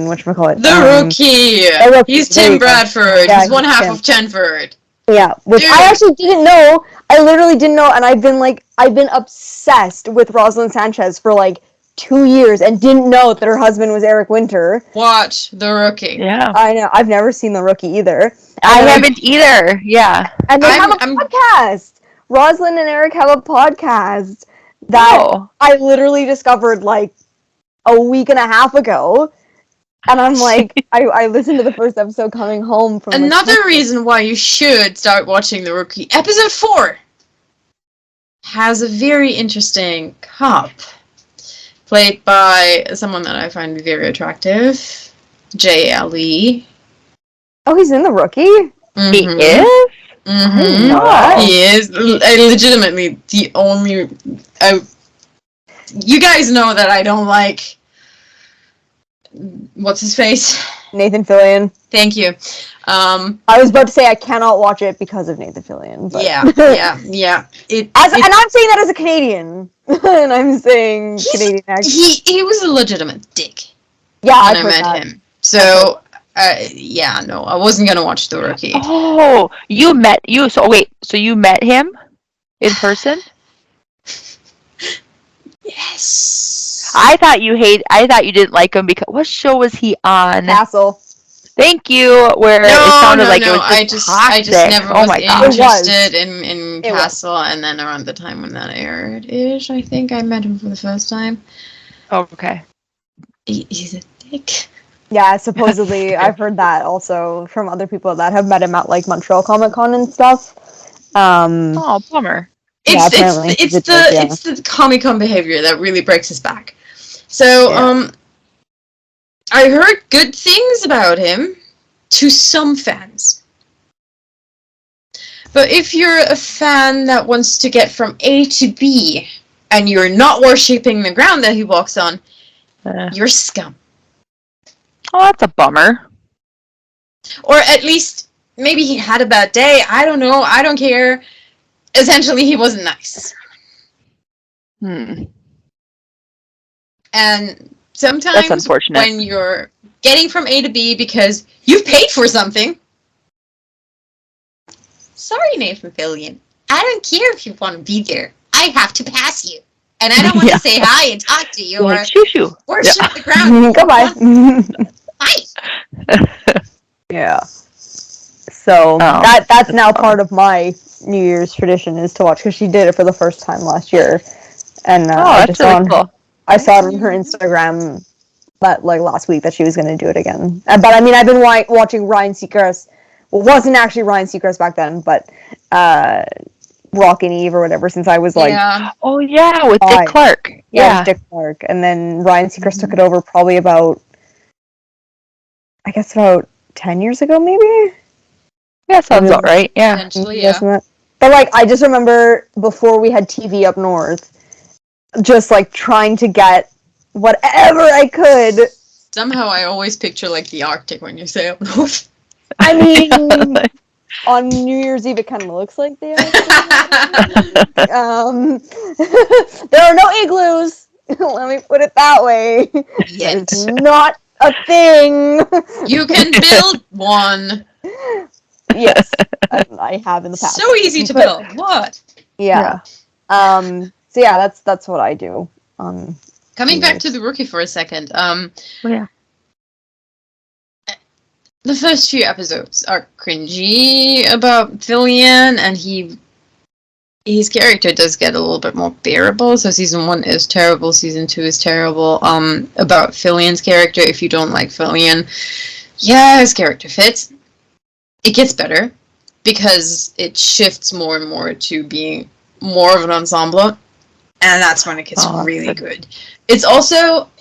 whatchamacallit? The rookie. Rookie. He's There Tim you go. Bradford. Yeah, he's one he's half Tim. of Chenford. Yeah, which Dude. I actually didn't know. I literally didn't know, and I've been obsessed with Rosalind Sanchez for like 2 years and didn't know that her husband was Eric Winter. Watch The Rookie. Yeah. I know. I've never seen The Rookie either. I And haven't either. Yeah. And they have a I'm- podcast. Rosalind and Eric have a podcast that Oh. I literally discovered like a week and a half ago. And I'm like, I listened to the first episode coming home from Another reason why you should start watching The Rookie. Episode 4 has a very interesting cop played by someone that I find very attractive, J.L.E. Oh, he's in The Rookie? He is? I didn't know that. He is legitimately the only. You guys know that I don't like. What's his face? Nathan Fillion. Thank you. I was about to say I cannot watch it because of Nathan Fillion. But Yeah. and I'm saying that as a Canadian, and I'm saying Canadian accent. He was a legitimate dick Yeah, when I've I heard met that. him. So no, I wasn't gonna watch The Rookie. Oh, so you met him in person? Yes. I thought you didn't like him because what show was he on? Castle. Thank you. Where it sounded like it was I just just never oh was my god. interested in It was. Castle, and then around the time when that aired, I think I met him for the first time. Okay. He's a dick. Yeah, supposedly I've heard that also from other people that have met him at like Montreal Comic Con and stuff. Oh, bummer. apparently It's it's like, yeah. the Comic-Con behavior that really breaks his back. So I heard good things about him to some fans. But if you're a fan that wants to get from A to B and you're not worshipping the ground that he walks on, you're scum. Oh, that's a bummer. Or at least maybe he had a bad day. I don't know. I don't care. Essentially, he wasn't nice. Hmm. And sometimes That's unfortunate. when you're getting from A to B because you've paid for something. Sorry, Nathan Fillion. I don't care if you want to be there. I have to pass you. And I don't want to say hi and talk to you or shoo. worship the ground. Goodbye. Hi. Yeah. So that's now part of my New Year's tradition is to watch because she did it for the first time last year, and that's really cool. I saw it on her Instagram that like last week that she was going to do it again. But I mean, I've been watching Ryan Seacrest. Well, it wasn't actually Ryan Seacrest back then, but Rock and Eve or whatever since I was like, oh yeah, with Dick Clark. Yeah, with Dick Clark, and then Ryan Seacrest took it over probably about 10 years ago, maybe. Yeah, sounds about right. Yeah. Essentially, yeah. But like, I just remember before we had TV up north, just like trying to get whatever I could. Somehow I always picture like the Arctic when you say up north. I mean, on New Year's Eve it kind of looks like the Arctic. There are no igloos. Let me put it that way. Yet. It's not a thing. You can build one. Yes, I have in the past. So easy to build. What? Yeah. So yeah, that's what I do. Coming back to The Rookie for a second. Yeah. The first few episodes are cringy about Fillion, and his character does get a little bit more bearable. So season 1 is terrible, season 2 is terrible. About Fillion's character, if you don't like Fillion, yeah, his character fits. It gets better because it shifts more and more to being more of an ensemble, and that's when it gets really good. It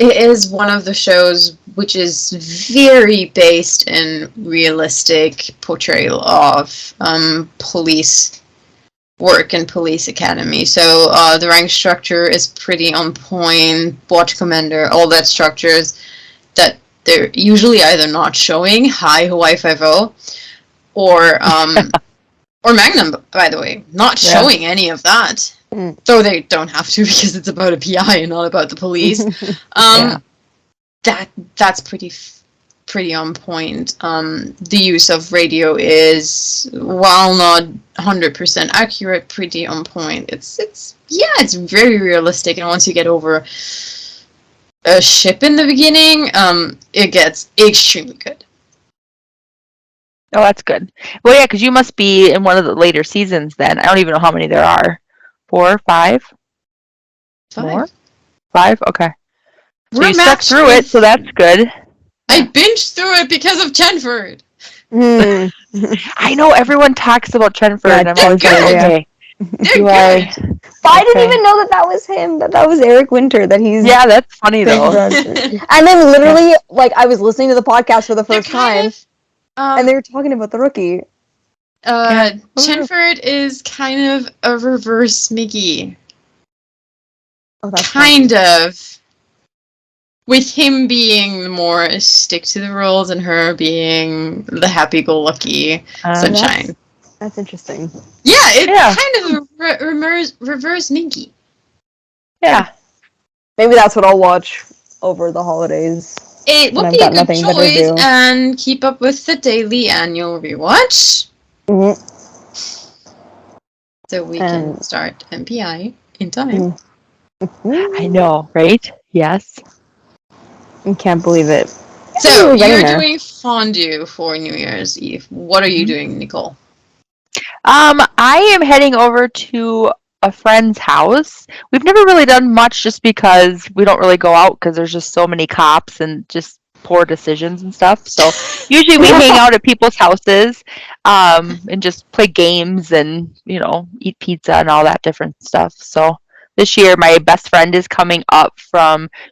is one of the shows which is very based in realistic portrayal of police work and police academy. So the rank structure is pretty on point. Watch Commander, all that structures that they're usually either not showing. Hi, Hawaii 5-0. Or Magnum, by the way, not showing any of that. Though they don't have to because it's about a PI and not about the police. That's pretty pretty on point. The use of radio is, while not 100% accurate, pretty on point. It's very realistic, and once you get over a ship in the beginning, it gets extremely good. Oh, that's good. Well, yeah, because you must be in one of the later seasons then. I don't even know how many there are. 4, 5? 5. More? 5? Okay. So We're you stuck matched through it, so that's good. I binged through it because of Chenford. I know everyone talks about Chenford, Yeah, and I'm always like, Chenford, yeah. okay. They're You good. But I didn't Okay. even know that was him. That was Eric Winter. That he's Yeah, that's funny Big though. Brother. And then literally, like, I was listening to the podcast for the They're first time, and they were talking about the rookie. Chenford is kind of a reverse Mickey. Oh, that's Kind of. With him being more stick to the rules and her being the happy-go-lucky sunshine. That's interesting. Yeah, it's kind of a reverse Minky. Yeah. Maybe that's what I'll watch over the holidays. It would I've be got a good nothing better to choice, do. and keep up with the daily annual rewatch. Mhm. So we can start MPI in time. I know, right? Yes. I can't believe it. So you're doing fondue for New Year's Eve. What are you doing, Nicole? I am heading over to a friend's house. We've never really done much just because we don't really go out because there's just so many cops and just poor decisions and stuff. So usually we hang out at people's houses and just play games and, you know, eat pizza and all that different stuff. So this year my best friend is coming up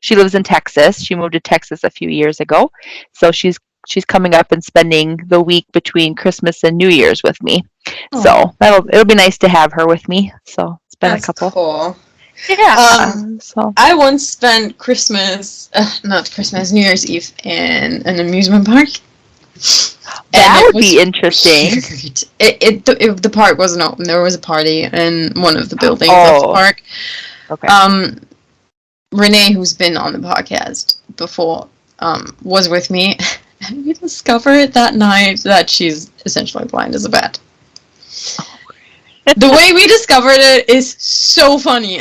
she lives in Texas. She moved to Texas a few years ago. So she's coming up and spending the week between Christmas and New Year's with me. Aww. So it'll be nice to have her with me. So it's been a couple. Cool. Yeah. So I once spent New Year's Eve in an amusement park. That would be interesting. The park wasn't open. There was a party in one of the buildings of the park. Okay. Renee, who's been on the podcast before, was with me. And we discovered that night that she's essentially blind as a bat. The way we discovered it is so funny.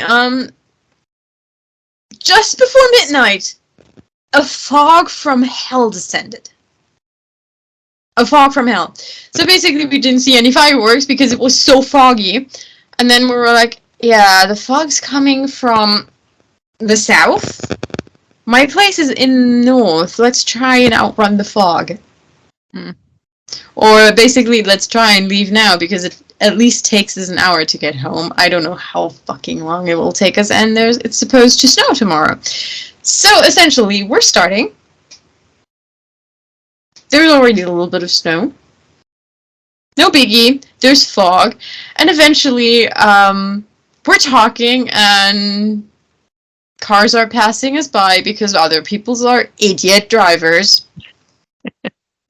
Just before midnight, a fog from hell descended. A fog from hell. So basically we didn't see any fireworks because it was so foggy. And then we were like, yeah, the fog's coming from the south. My place is in the north. Let's try and outrun the fog. Or basically, let's try and leave now because it at least takes us an hour to get home. I don't know how fucking long it will take us, and it's supposed to snow tomorrow. So essentially, we're starting. There's already a little bit of snow. No biggie. There's fog. And eventually, we're talking, and cars are passing us by because other people are idiot drivers.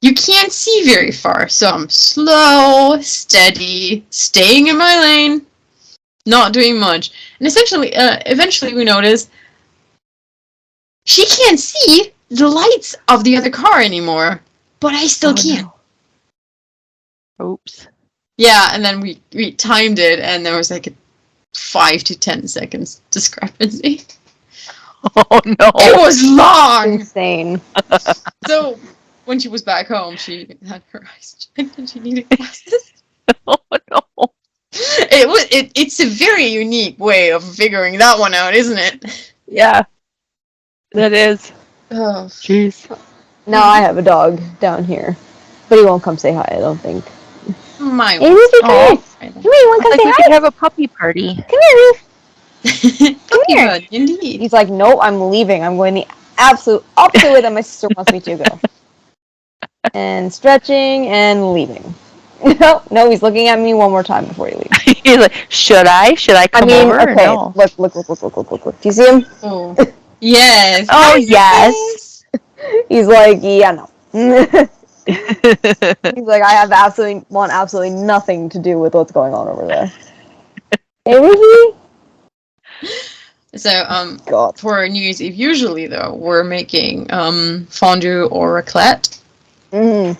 You can't see very far, so I'm slow, steady, staying in my lane, not doing much. And eventually we notice she can't see the lights of the other car anymore, but I still can. No. Oops. Yeah, and then we timed it, and there was like a 5 to 10 seconds discrepancy. Oh no! It was long. Insane. So when she was back home, she had her eyes checked and she needed glasses. Oh no! It's a very unique way of figuring that one out, isn't it? Yeah, that is. Oh, jeez. Now I have a dog down here, but he won't come say hi. I don't think. My. Hey, Ruthie, come here. Come here. You want to come say we hi? could have a puppy party. Come here, Ruth. Come here. Bud, indeed. He's like, nope, I'm leaving. I'm going the absolute opposite way that my sister wants me to go. And stretching and leaving. No, he's looking at me one more time before he leaves. He's like, should I come over? Okay, or no? Look. Do you see him? Oh, yes. Oh, yes. He's like, yeah, no. He's like, I have absolutely nothing to do with what's going on over there. Hey, Ruthie? So, for New Year's Eve, usually though, we're making fondue or raclette. Mm. And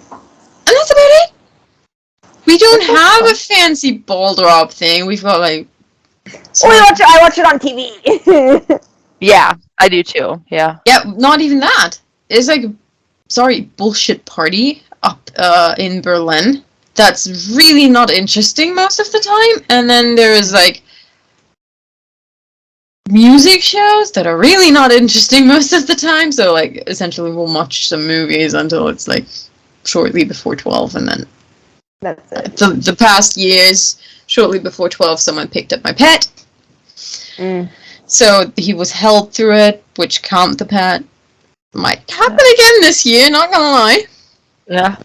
that's about it. We don't That's have fun. a fancy ball drop thing. We've got like. I watch it on TV. Yeah, I do too. Yeah. Yeah, not even that. It's like, sorry, bullshit party up in Berlin. That's really not interesting most of the time. And then there's like music shows that are really not interesting most of the time. So like essentially we'll watch some movies until it's like shortly before 12, and then That's it. the past years, shortly before 12, someone picked up my pet. So he was held through it, which calmed the pet. Might happen again this year, not gonna lie. Yeah.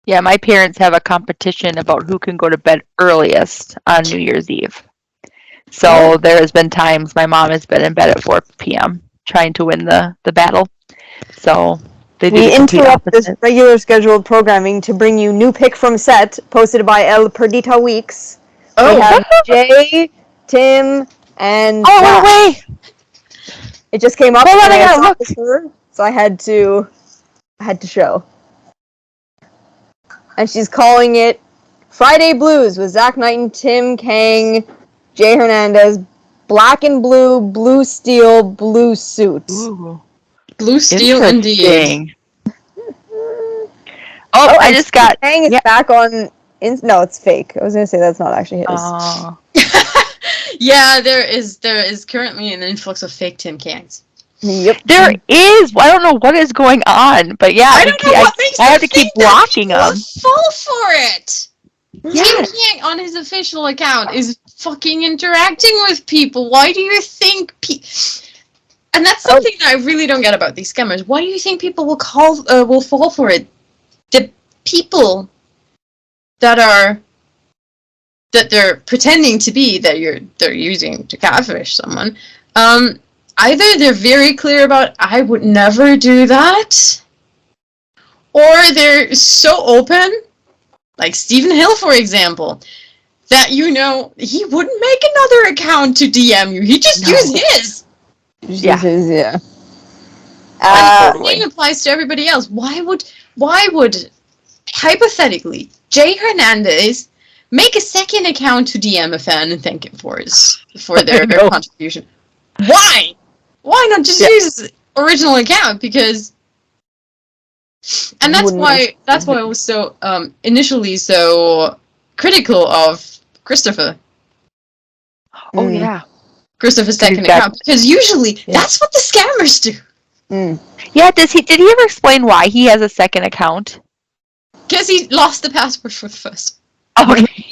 Yeah, my parents have a competition about who can go to bed earliest on New Year's Eve. So there has been times my mom has been in bed at 4 p.m. trying to win the battle. So they do We the complete interrupt this opposite. regular scheduled programming to bring you new pick from set, posted by El Perdita Weeks. Oh, We have Jay, Tim, and Oh, Zach. wait. It just came up, Hold on, and I I gotta saw look. it was her, so I had to show. And she's calling it Friday Blues with Zach Knight and Tim Kang, Jay Hernandez, Black and Blue, Blue Steel, Blue Suits. Ooh, Blue Steel indeed. interesting. Oh, I and just got. Kang is back on. No, it's fake. I was gonna say that's not actually his. Yeah, there is currently an influx of fake Tim Kangs. Yep. There is. I don't know what is going on, but yeah, I don't know what makes I them have to keep think that blocking people them. fall for it. Yeah. Tim Kang on his official account is fucking interacting with people. Why do you think and that's something that I really don't get about these scammers. Why do you think people will fall for it? The people that they're pretending to be that they're using to catfish someone. Either they're very clear about I would never do that, or they're so open, like Stephen Hill, for example, that he wouldn't make another account to DM you. He just used his. Yeah. Yeah. And the same applies to everybody else. Why would hypothetically Jay Hernandez make a second account to DM a fan and thank him for their contribution? Why? Why not just use his original account? Because, and that's why I was so initially so critical of Christopher. Oh yeah. Christopher's second account, because usually that's what the scammers do. Yeah, did he ever explain why he has a second account? Because he lost the password for the first. Okay.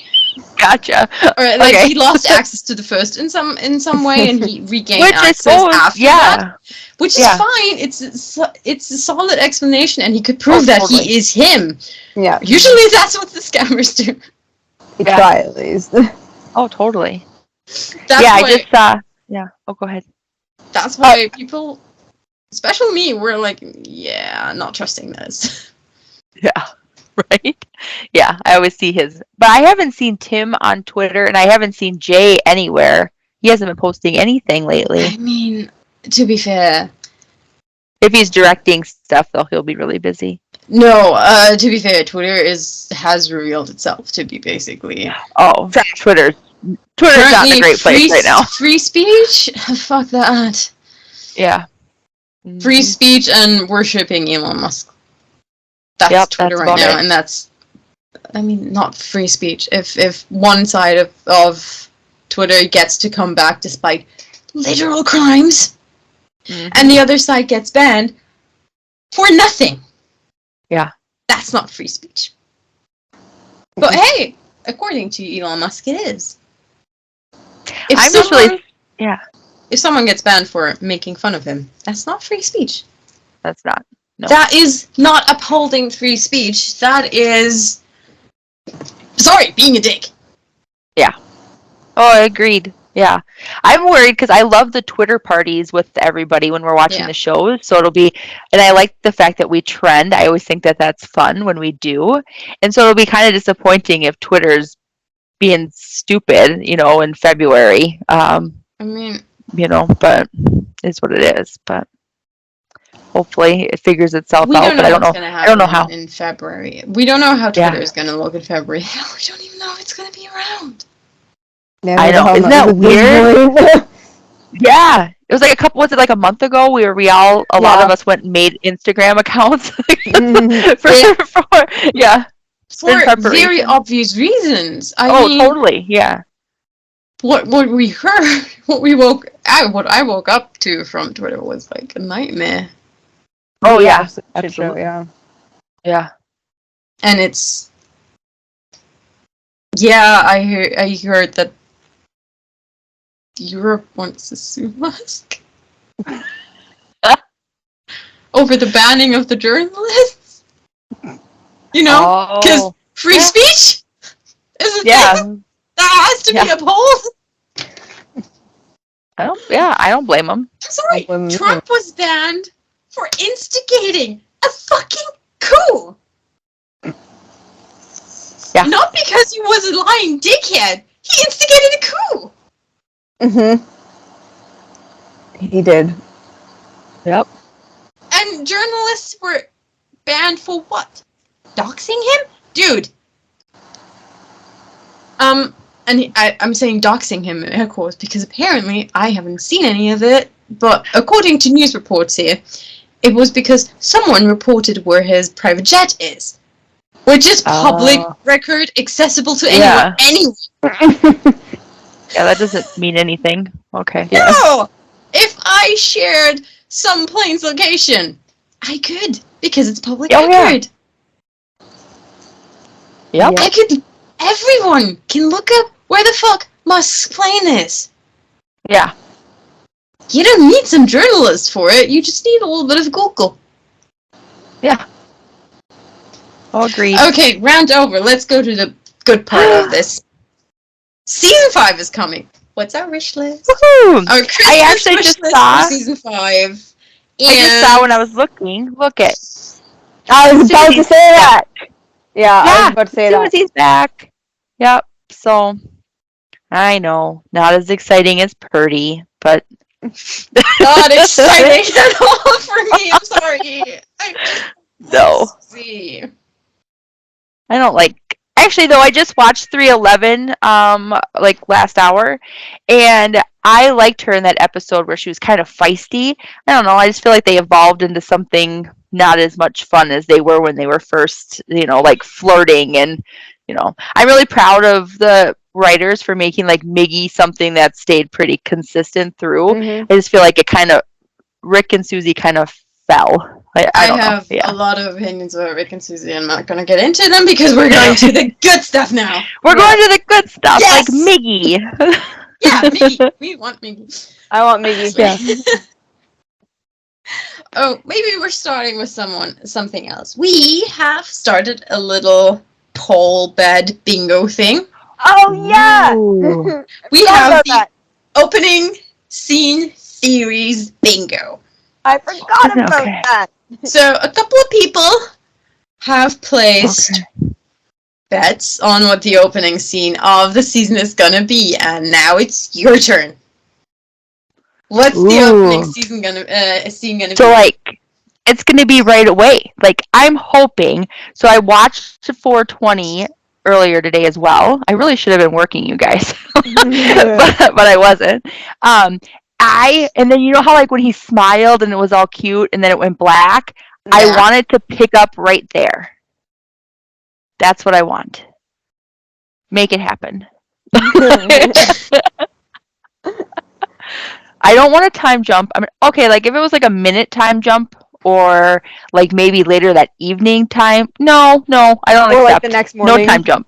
Gotcha. Or like he lost access to the first in some way, and he regained access after that. Which is fine. It's a solid explanation, and he could prove that he is him. Yeah. Usually that's what the scammers do. You try at least. Oh, totally. That's I why, just saw. Yeah. Oh, go ahead. That's why people, especially me, were like, not trusting this. Yeah. Right? Yeah, I always see his. But I haven't seen Tim on Twitter, and I haven't seen Jay anywhere. He hasn't been posting anything lately. I mean, to be fair, if he's directing stuff, though, he'll be really busy. No, to be fair, Twitter has revealed itself to be basically... Oh, Twitter's not in a great place right now. Free speech? Fuck that. Yeah. Free speech and worshipping Elon Musk. That's Twitter right now, and that's... I mean, not free speech. If one side of Twitter gets to come back despite literal crimes, and the other side gets banned for nothing. Yeah. That's not free speech. But hey, according to Elon Musk, it is. If someone gets banned for making fun of him, that's not free speech. That's not. No. That is not upholding free speech. That is... Sorry, being a dick. Yeah. Oh, I agreed. Yeah. I'm worried because I love the Twitter parties with everybody when we're watching the shows. So it'll be, and I like the fact that we trend. I always think that that's fun when we do. And so it'll be kind of disappointing if Twitter's being stupid, in February. I mean, but it's what it is. But hopefully it figures itself We out. don't But know I don't what's know. going to I don't know happen how. in February. We don't know how Yeah. Twitter is going to look in February. We don't even know if it's going to be around. Never I the know. hell Isn't knows that at this weird? point. Yeah. It was like was it like a month ago where a lot of Yeah. us went and made Instagram accounts Mhm. yeah, in For very preparation. obvious reasons. I Oh, mean, totally. Yeah. what we heard, what I woke up to from Twitter was like a nightmare. Oh, Yeah, yeah. shit show, Absolutely. yeah. Yeah. And it's, yeah, I heard that Europe wants to sue Musk over the banning of the journalists. You know, because Oh. free Yeah. speech is a Yeah. thing that has to be Yeah. upheld. I don't blame them. I'm sorry, Don't blame me. Trump was banned for instigating a fucking coup. Yeah. Not because he was a lying dickhead. He instigated a coup. Mhm. He did. Yep. And journalists were banned for what? Doxing him? Dude. I'm saying doxing him in air quotes because apparently I haven't seen any of it, but according to news reports here, it was because someone reported where his private jet is. Which is public record, accessible to anyone. Yeah, that doesn't mean anything. Okay. No! If I shared some plane's location, I could, because it's public record. Yeah. Yep. I could. Everyone can look up where the fuck Musk's plane is. Yeah. You don't need some journalists for it. You just need a little bit of Google. Yeah. I'll agree. Okay, round over. Let's go to the good part of this. Season 5 is coming. What's our wish list? Woohoo! Our Christmas I actually wish just list saw. for season 5. I just saw when I was looking. Look at. I was about to say that. Yeah, I was about to say as soon that. as he's back. Yep. So, I know, not as exciting as Purdy, but Not exciting at all for me. I'm sorry. No. See. I don't like. Actually, though, I just watched 311 like last hour, and I liked her in that episode where she was kind of feisty. I don't know. I just feel like they evolved into something not as much fun as they were when they were first, like flirting. And I'm really proud of the writers for making like Miggy something that stayed pretty consistent through. Mhm. I just feel like it kind of Rick and Susie kind of fell. I don't have know. Yeah. a lot of opinions about Rick and Susie. I'm not going to get into them because we're going to the good stuff now. We're going to the good stuff, Yes! like Miggy. Yeah, Miggy. We want Miggy. I want Miggy. Yeah. Oh, maybe we're starting with something else. We have started a little poll bed bingo thing. Oh yeah. Ooh. We have the that. opening scene theories bingo. I forgot about Okay. that. So a couple of people have placed bets on what the opening scene of the season is gonna be, and now it's your turn. What's the opening scene gonna be? So like, it's gonna be right away. Like I'm hoping. So I watched 420 earlier today as well. I really should have been working, you guys, but I wasn't. And then you know how like when he smiled and it was all cute and then it went black. Yeah. I wanted to pick up right there. That's what I want. Make it happen. I don't want a time jump. I mean, okay, like if it was like a minute time jump or like maybe later that evening time. No, I don't Or accept. like the next morning. No time jump.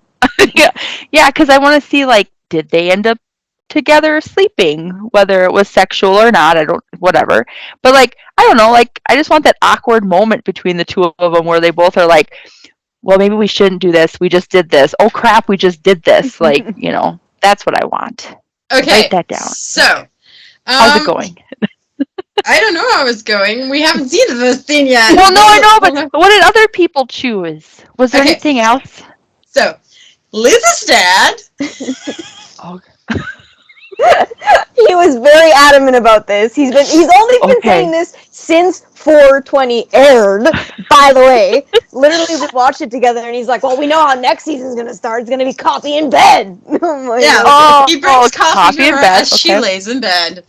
Yeah, because I want to see like did they end up together sleeping, whether it was sexual or not. Whatever. But like I don't know. Like I just want that awkward moment between the two of them where they both are like, well, maybe we shouldn't do this. We just did this. Oh crap, we just did this. Like that's what I want. Okay. Write that down. So. How's it going? I don't know how it's going. We haven't seen the first scene yet. Well, no, I know, but what did other people choose? Was there anything else? So, Liz's dad. Oh. He was very adamant about this. He's only been saying this since 420 aired, by the way. Literally, we watched it together, and he's like, well, we know how next season's going to start. It's going to be coffee in bed. I'm like, Yeah, he brings coffee coffee to in her bed, as she okay. lays in bed.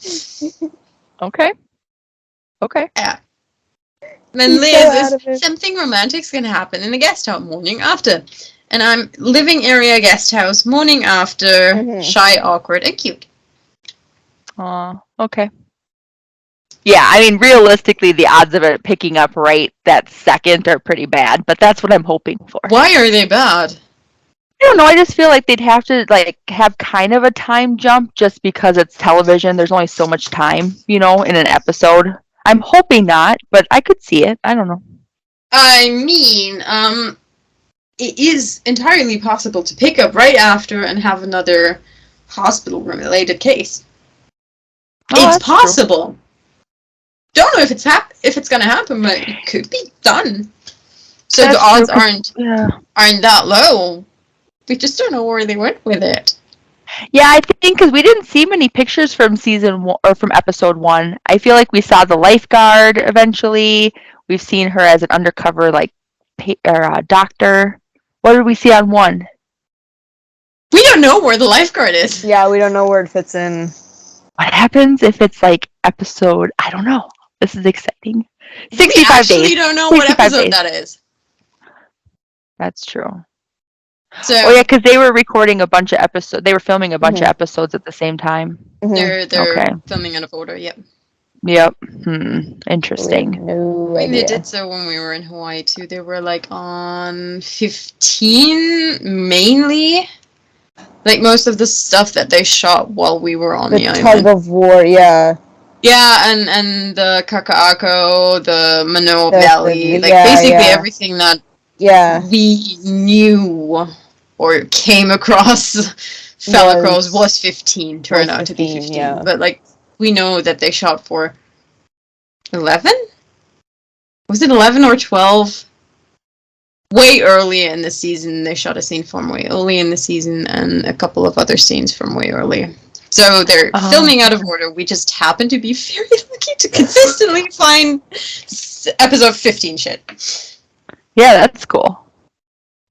Okay. Yeah. Then He's Liz so is adamant. something romantic's gonna happen in the guest house morning after. And I'm living area guest house morning after, shy, awkward, and cute. Okay. Yeah, I mean, realistically, the odds of it picking up right that second are pretty bad, but that's what I'm hoping for. Why are they bad? I don't know. I just feel like they'd have to like have kind of a time jump just because it's television. There's only so much time, in an episode. I'm hoping not, but I could see it. I don't know. I mean, it is entirely possible to pick up right after and have another hospital-related case. It's possible. True. Don't know if it's gonna happen, but it could be done. So That's the odds true, aren't that low. We just don't know where they went with it. Yeah, I think because we didn't see many pictures from season 1 or from episode 1. I feel like we saw the lifeguard eventually. We've seen her as an undercover doctor. What did we see on 1? We don't know where the lifeguard is. Yeah, we don't know where it fits in. What happens if it's like episode? I don't know. This is exciting. 65 we actually days. don't know what episode days. that is. That's true. So, yeah, because they were recording a bunch of episodes. They were filming a bunch of episodes at the same time. They're filming out of order. Yep. Yep. Interesting. No I idea. mean, they did so when we were in Hawaii too. They were like on 15 mainly. Like most of the stuff that they shot while we were on the island. Tug of war, yeah. Yeah, and the Kaka'ako, the Manoa Valley, basically everything that we knew or came across fell across was 15, turned out to be 15. Yeah. But like we know that they shot for 11? Was it 11 or 12? Way early in the season, they shot a scene from way early in the season and a couple of other scenes from way early. So they're filming out of order. We just happen to be very lucky to consistently find episode 15 shit. Yeah, that's cool.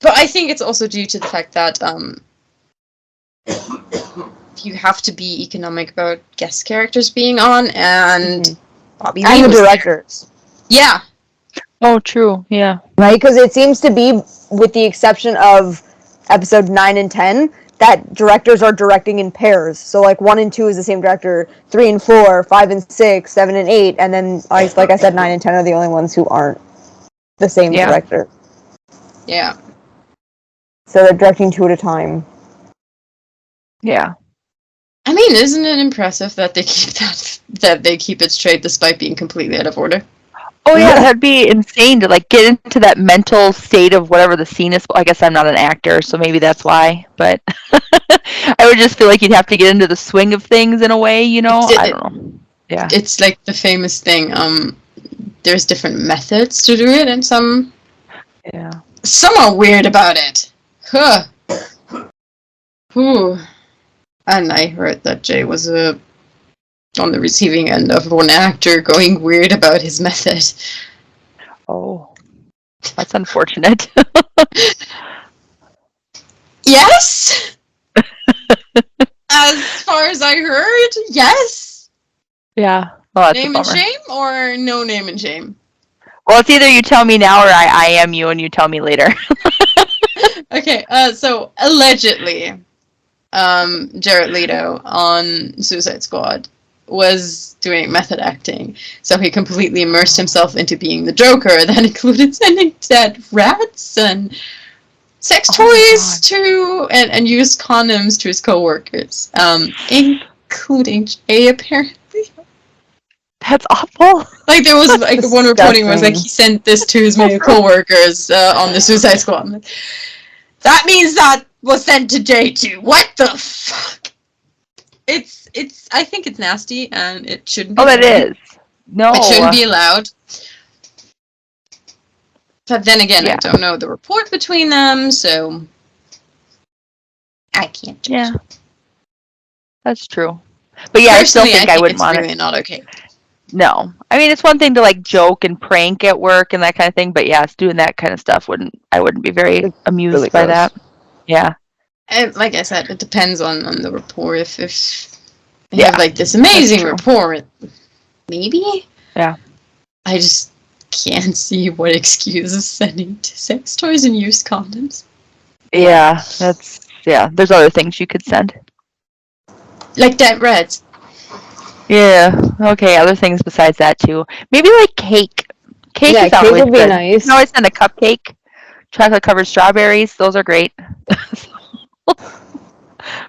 But I think it's also due to the fact that you have to be economic about guest characters being on and Bobby Lee and the directors. There. Yeah. Oh, true. Yeah. Right, because it seems to be, with the exception of episode 9 and 10, that directors are directing in pairs. So, like, 1 and 2 is the same director, 3 and 4, 5 and 6, 7 and 8, and then, like I said, 9 and 10 are the only ones who aren't the same director. Yeah. So they're directing 2 at a time. Yeah. I mean, isn't it impressive that they keep it straight despite being completely out of order? Oh yeah, that'd be insane to like get into that mental state of whatever the scene is. I guess I'm not an actor, so maybe that's why. But I would just feel like you'd have to get into the swing of things in a way, I don't know. Yeah, it's like the famous thing. There's different methods to do it, and some are weird about it. Huh. Whew. And I heard that Jay was on the receiving end of one actor going weird about his method. Oh, that's unfortunate. Yes! As far as I heard, yes! Yeah. Well, that's name and shame or no name and shame? Well, it's either you tell me now or I am you and you tell me later. Okay, so allegedly, Jared Leto on Suicide Squad was doing method acting, so he completely immersed himself into being the Joker. That included sending dead rats and sex toys to and used condoms to his coworkers, including Jay, apparently. That's awful. Like there was like one reporting was like he sent this to his male coworkers on the Suicide Squad. That means that was sent to Jay too. What the fuck? It's. I think it's nasty, and it shouldn't be. Oh, it is. No. It shouldn't be allowed. But then again, I don't know the report between them, so I can't judge. Yeah. That's true. But yeah, I still Personally, think I wouldn't it's want really it. not okay. No. I mean, it's one thing to like joke and prank at work and that kind of thing, but yes, doing that kind of stuff I wouldn't be very It's amused really by gross. that. Yeah. And like I said, it depends on the rapport. If they Yeah, have like this amazing true. rapport, maybe. Yeah. I just can't see what excuse is sending to sex toys and used condoms. Yeah, there's other things you could send. Like that reds. Yeah. Okay, other things besides that too. Maybe like cake. Cake Yeah, is cake always would be good. nice. You can always send a cupcake. Chocolate covered strawberries. Those are great.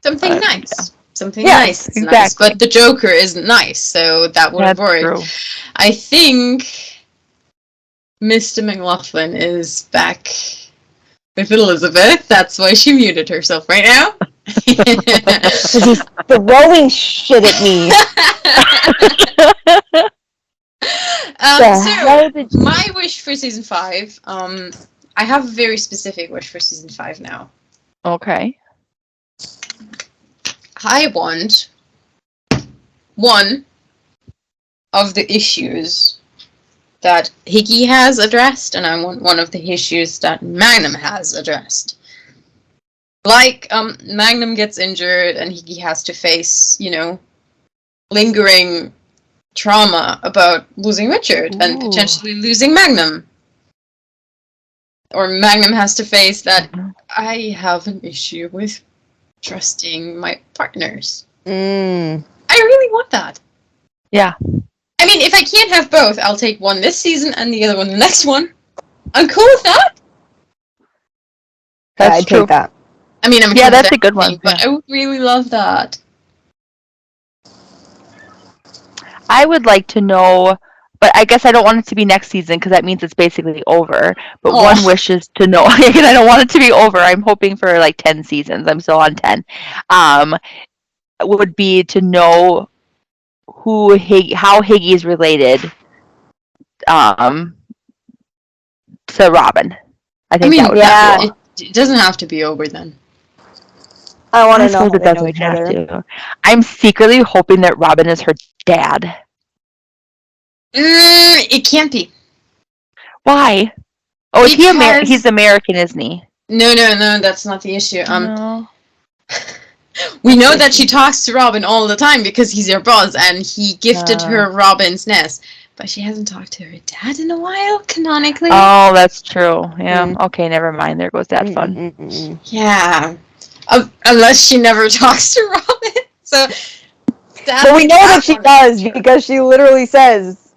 Something Yeah. nice. Something Yes, nice. It's exactly. nice. But the Joker isn't nice, so that would That's work. true. I think Mr. McLaughlin is back with Elizabeth. That's why she muted herself right now. Because he's throwing shit at me. So my wish for season 5, I have a very specific wish for season 5 now. Okay. I want one of the issues that Hickey has addressed, and I want one of the issues that Magnum has addressed. Like, Magnum gets injured and Hickey has to face, lingering trauma about losing Richard and potentially losing Magnum. Or Magnum has to face that I have an issue with trusting my partners. I really want that. Yeah. I mean, if I can't have both, I'll take one this season and the other one the next one. I'm cool with that. That's I'd true. take that. I mean, I'm that's a good one. But I would really love that. I would like to know, but I guess I don't want it to be next season because that means it's basically over. But one wish is to know, and I don't want it to be over. I'm hoping for like 10 seasons. I'm still on 10. Would be to know how Higgy is related to Robin. I think that would be cool. It doesn't have to be over then. I want to know how they know each other. I'm secretly hoping that Robin is her dad. It can't be. Why? Oh, is he he's American, isn't he? No, that's not the issue. No. We know that she talks to Robin all the time because he's her boss and he gifted her Robin's nest. But she hasn't talked to her dad in a while, canonically. Oh, that's true. Yeah. Okay, never mind. There goes that fun. Yeah. Unless she never talks to Robin. So. But we know that she does because she literally says,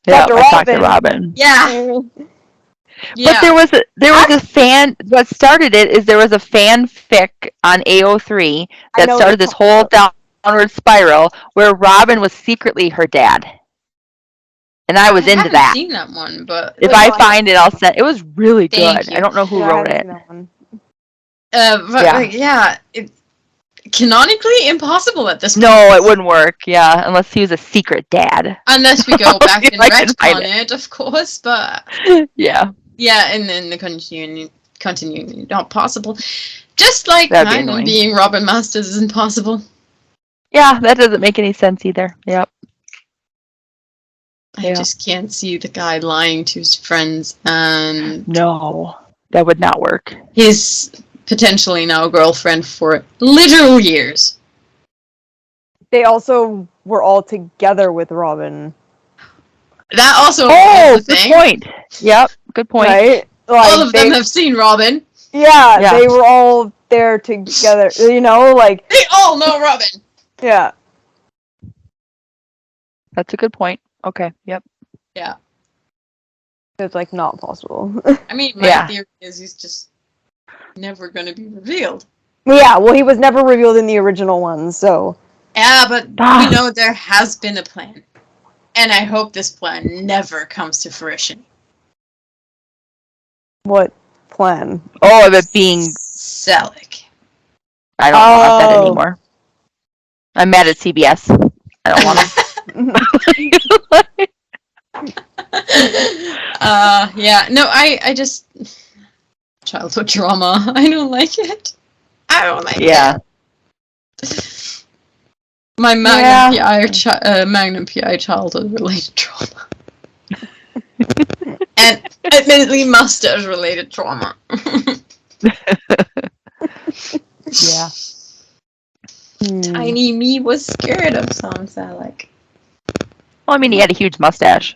"Talk to Robin." Yeah. But there was a fan. What started it is there was a fanfic on AO3 that started this whole downward spiral where Robin was secretly her dad, and I was into that. I haven't seen that one, but if I find it, I'll send. It was really good. I don't know who wrote it. Canonically impossible at this point. No, it wouldn't work. Yeah, unless he was a secret dad. Unless we go back and retcon it, of course. But yeah. Yeah, and then the continuing not possible. Just like Magnum being Robin Masters isn't possible. Yeah, that doesn't make any sense either. Yep. I just can't see the guy lying to his friends and... No, that would not work. His potentially now girlfriend for literal years. They also were all together with Robin. That also good point. Yep, good point. Right? Like all of them have seen Robin. Yeah, they were all there together. They all know Robin. Yeah. That's a good point. Okay, yep. Yeah. It's not possible. I mean, my theory is he's just never going to be revealed. Yeah, well, he was never revealed in the original one, so... Yeah, but we know there has been a plan. And I hope this plan never comes to fruition. What plan? Oh, of it being... Selleck. I don't want that anymore. I'm mad at CBS. I don't want them. Yeah, no, I just... Childhood drama. I don't like it. I don't like it. My Yeah. Magnum PI childhood related trauma. And admittedly mustache related trauma. Yeah. Tiny me was scared of some Salak. Well, I mean, he had a huge mustache.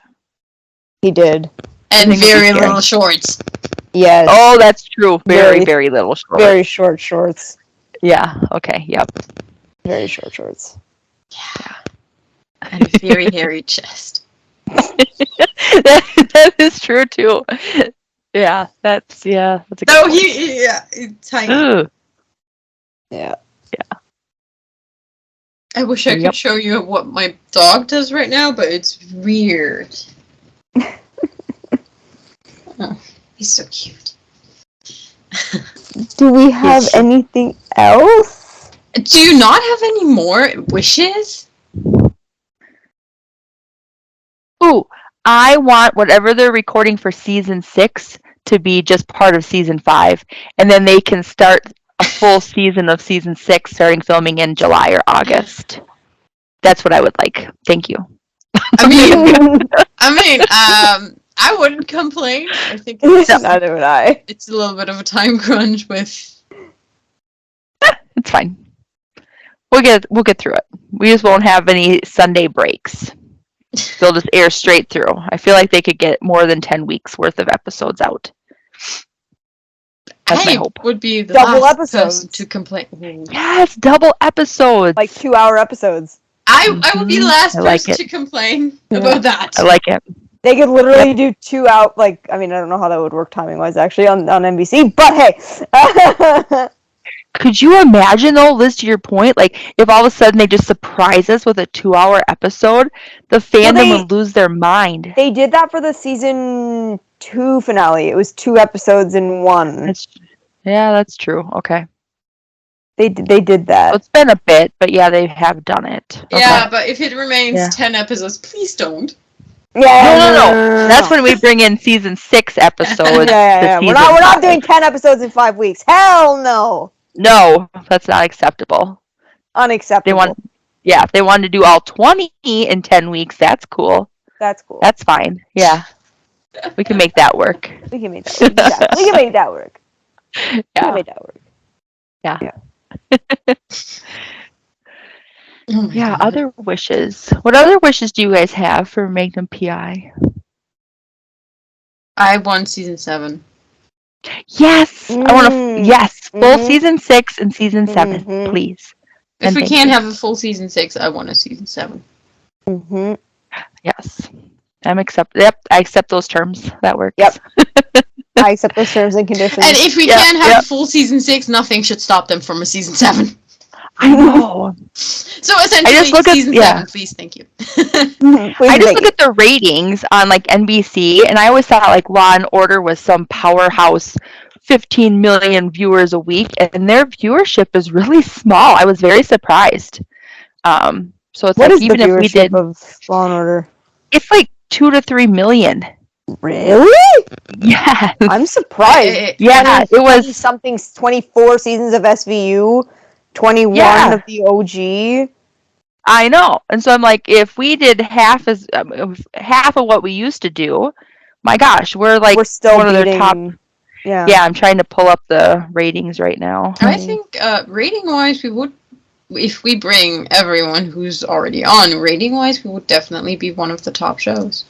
He did. And Everything would be very scary. little shorts. Yes. Oh, that's true. Very, Very- very little shorts. Very short shorts. Yeah. Okay. Yep. Very short shorts. Yeah. And a very hairy chest. that is true too. Yeah. That's a good No, point. he's tiny. Ugh. Yeah. I wish I could show you what my dog does right now, but it's weird. Oh, he's so cute. Do we have anything else? Do you not have any more wishes? Ooh, I want whatever they're recording for season 6 to be just part of season 5, and then they can start a full season of season 6, starting filming in July or August. That's what I would like. Thank you. I mean, I wouldn't complain. I think Neither would I. it's a little bit of a time crunch with. It's fine. We'll get through it. We just won't have any Sunday breaks. They'll just air straight through. I feel like they could get more than 10 weeks worth of episodes out. That's my hope. Would be the Double last episodes. person to complain. Ooh. Yes, double episodes. Like 2-hour episodes. I would be the last I like person it. to complain about that. I like it. They could literally do 2 out. Like, I mean, I don't know how that would work timing wise actually on NBC, but hey. Could you imagine though, Liz, to your point, like if all of a sudden they just surprise us with a 2-hour episode, the fandom would lose their mind. They did that for the season 2 finale. It was 2 episodes in one. That's true. Okay. They did that. So it's been a bit, but yeah, they have done it. Yeah, Okay. but if it remains 10 episodes, please don't. Yeah, No. That's when we bring in season 6 episodes. Yeah. We're not doing 10 episodes in 5 weeks. Hell no. No, that's not acceptable. Unacceptable. If they wanted to do all 20 in 10 weeks, that's cool. That's cool. That's fine. Yeah. We can make that work. We can make that work. Exactly. We can make that work. Yeah. We can make that work. Yeah. Oh my Yeah, God. other wishes. What other wishes do you guys have for Magnum PI? I won season 7. Yes! I want to, full Mhm. season 6 and season 7, Mhm. please. If And we thank can't you. have a full season 6, I want a season 7. Mm-hmm. Yes. I accept those terms. That works. Yep. I accept those terms and conditions. And if we can't have full season 6, nothing should stop them from a season 7. I know. So essentially, season 7, please, thank you. I just look at the ratings on like NBC, and I always thought like Law and Order was some powerhouse, 15 million viewers a week, and their viewership is really small. I was very surprised. So it's what like is even the if we viewership did, of Law and Order? it's like 2 to 3 million. Really? Yeah. I'm surprised. Yeah, it was something 24 seasons of SVU, 21 of the OG. I know, and so I'm like, if we did half of what we used to do, my gosh, we're still one of their top. Yeah, I'm trying to pull up the ratings right now. I think rating-wise, we would, if we bring everyone who's already on, rating-wise, we would definitely be one of the top shows.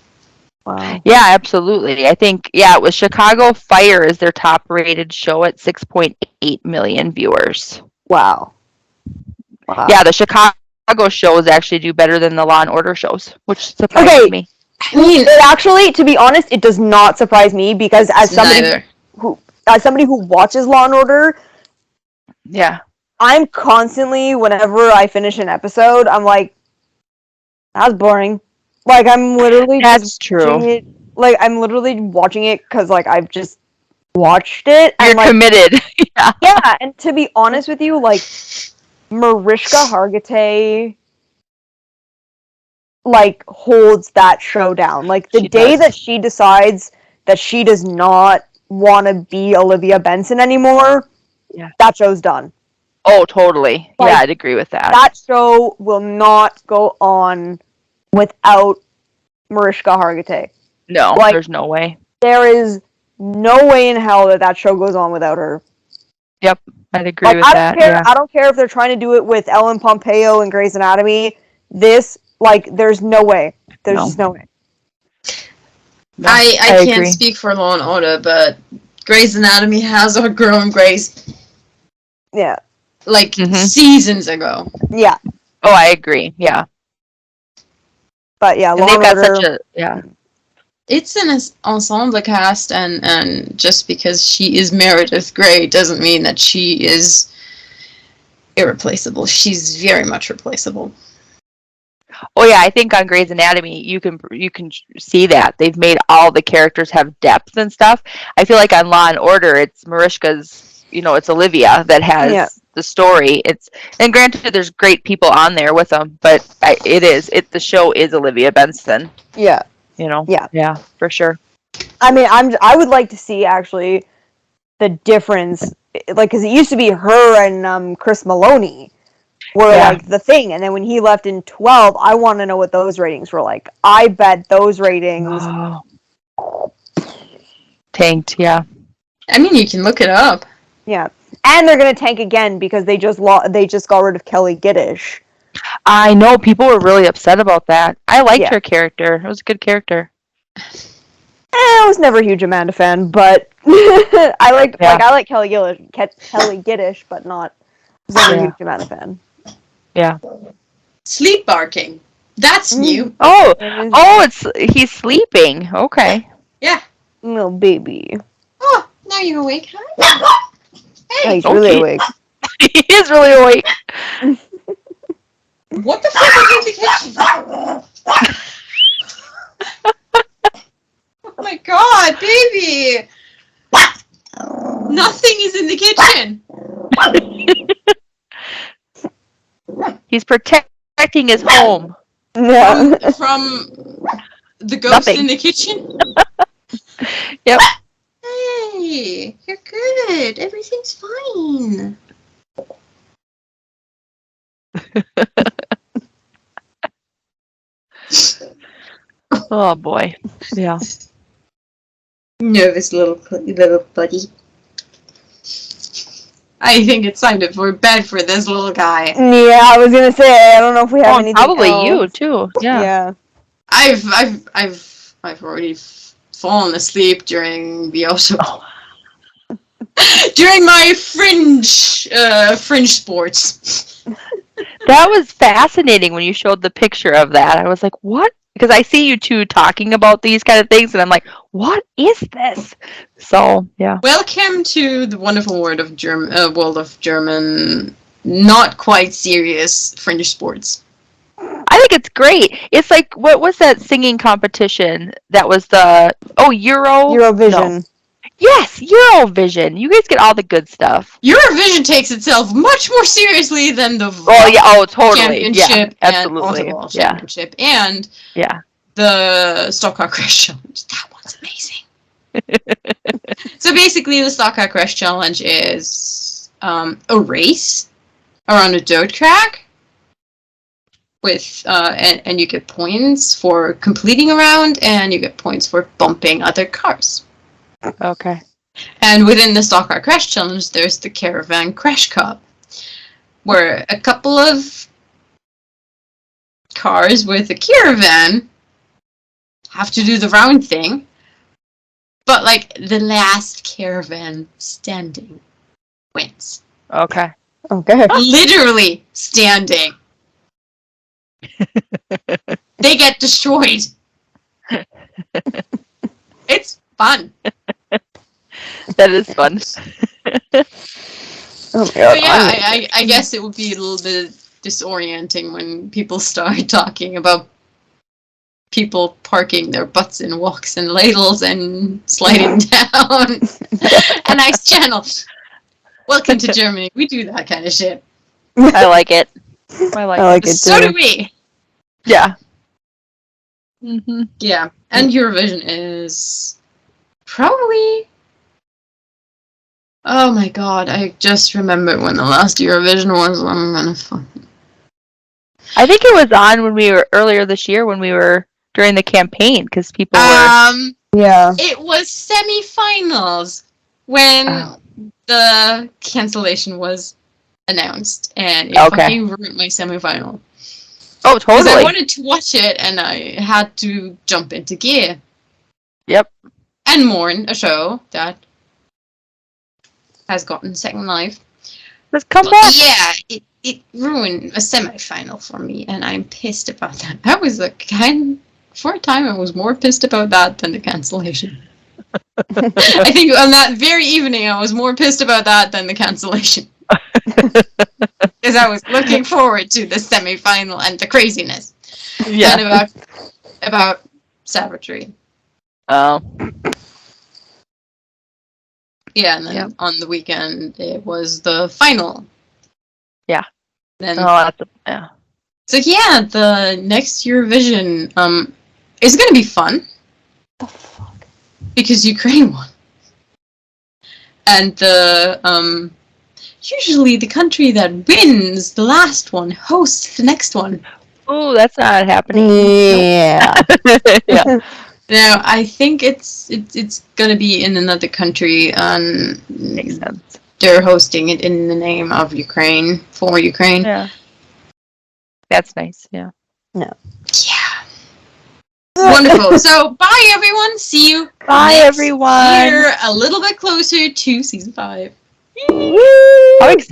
Wow. Yeah, absolutely. I think, it was Chicago Fire is their top rated show at 6.8 million viewers. Wow. Yeah, the Chicago shows actually do better than the Law and Order shows, which surprised me. I mean, it actually, to be honest, it does not surprise me because as somebody who watches Law and Order, I'm constantly, whenever I finish an episode, I'm like, that's boring. Like, I'm literally watching it. Like, I'm literally watching it because, like, I've just watched it. You're committed. Yeah, and to be honest with you, like, Mariska Hargitay, like, holds that show down. Like, the day that she decides that she does not want to be Olivia Benson anymore, that show's done. Oh, totally. Like, Yeah, I'd agree with that. That show will not go on without Mariska Hargitay. No, Like, there's no way. there is no way in hell that show goes on without her. Yep, I'd agree Like, with I don't that. care. Yeah. I don't care if they're trying to do it with Ellen Pompeo and Grey's Anatomy. There's no way. There's No. just no way. No, I can't agree. speak for Law and Order, but Grey's Anatomy has outgrown Grey's Yeah. like Mhm. seasons ago. Yeah. Oh, I agree. Yeah. But yeah, And Law they've and got Order. such a yeah. It's an ensemble cast, and just because she is Meredith Grey doesn't mean that she is irreplaceable. She's very much replaceable. Oh yeah, I think on Grey's Anatomy you can see that they've made all the characters have depth and stuff. I feel like on Law and Order, it's Mariska's, it's Olivia that has the story. And granted, there's great people on there with them, but the show is Olivia Benson. Yeah. Yeah, for sure. I mean, I would like to see actually the difference, like, because it used to be her and Chris Maloney were like the thing, and then when he left in 12, I want to know what those ratings were like. I bet those ratings tanked. Yeah. I mean, you can look it up. Yeah, and they're gonna tank again because they just got rid of Kelly Giddish. I know people were really upset about that. I liked her character. It was a good character. I was never a huge Amanda fan, but I like Kelly Giddish, but not never a huge Amanda fan. Yeah. Sleep barking. That's new. Oh, he's sleeping. Okay. Yeah. Little baby. Oh, now you're awake, huh? Hey, he's really awake. He is really awake. What the fuck is in the kitchen? Oh my god, baby! Nothing is in the kitchen. He's protecting his home. Yeah. From the ghost in the kitchen? Yep. Hey, you're good. Everything's fine. Oh boy. Yeah. Nervous little buddy. I think it's time for bed for this little guy. Yeah, I was gonna say I don't know if we have anything probably else. you too. Yeah. I've already fallen asleep during the during my fringe sports. That was fascinating when you showed the picture of that. I was like, what? Because I see you two talking about these kind of things, and I'm like, what is this? So, yeah. Welcome to the wonderful world of German, not quite serious fringe sports. I think it's great. It's like, what was that singing competition that was Eurovision. No. Yes, Eurovision. You guys get all the good stuff. Eurovision takes itself much more seriously than the totally. championship absolutely. and volleyball championship and the Stock Car Crash Challenge. That one's amazing. So basically, the Stock Car Crash Challenge is a race around a dirt track with and you get points for completing a round, and you get points for bumping other cars. Okay. And within the Stock Car Crash Challenge, there's the Caravan Crash Cup, where a couple of cars with a caravan have to do the round thing, but like the last caravan standing wins. Okay. Literally standing. They get destroyed. It's fun. That is fun. Oh my god. But yeah, I guess it would be a little bit disorienting when people start talking about people parking their butts in walks and ladles and sliding down a nice channel. Welcome to Germany. We do that kind of shit. I like it. I like it too. So do we. Yeah. Mm-hmm. Yeah, and Eurovision is probably Oh my god, I just remembered when the last Eurovision was. I'm gonna fuck. I think it was on when we were earlier this year when we were during the campaign because people were. Yeah. It was semi-finals when Oh. the cancellation was announced, and it Okay. fucking ruined my semi-final. Oh, Because I totally. wanted to watch it, and I had to jump into gear. Yep. And mourn a show that has gotten second life. Let's come But back. yeah, it ruined a semi-final for me, and I'm pissed about that. I was for a time, I was more pissed about that than the cancellation. I think on that very evening, I was more pissed about that than the cancellation. Because I was looking forward to the semi-final and the craziness. Yeah. And about savagery. Oh. Yeah, and then Yep. on the weekend, it was the final. Yeah. Then, Yeah. so yeah, the next Eurovision is going to be fun. The fuck? Because Ukraine won. And usually the country that wins the last one hosts the next one. Oh, that's not happening. Yeah. Yeah. Now I think it's gonna be in another country. Makes sense. They're hosting it in the name of Ukraine for Ukraine. Yeah. That's nice. Yeah. Yeah. Wonderful. So bye everyone. See you. Bye next everyone. year, a little bit closer to season 5. How exciting.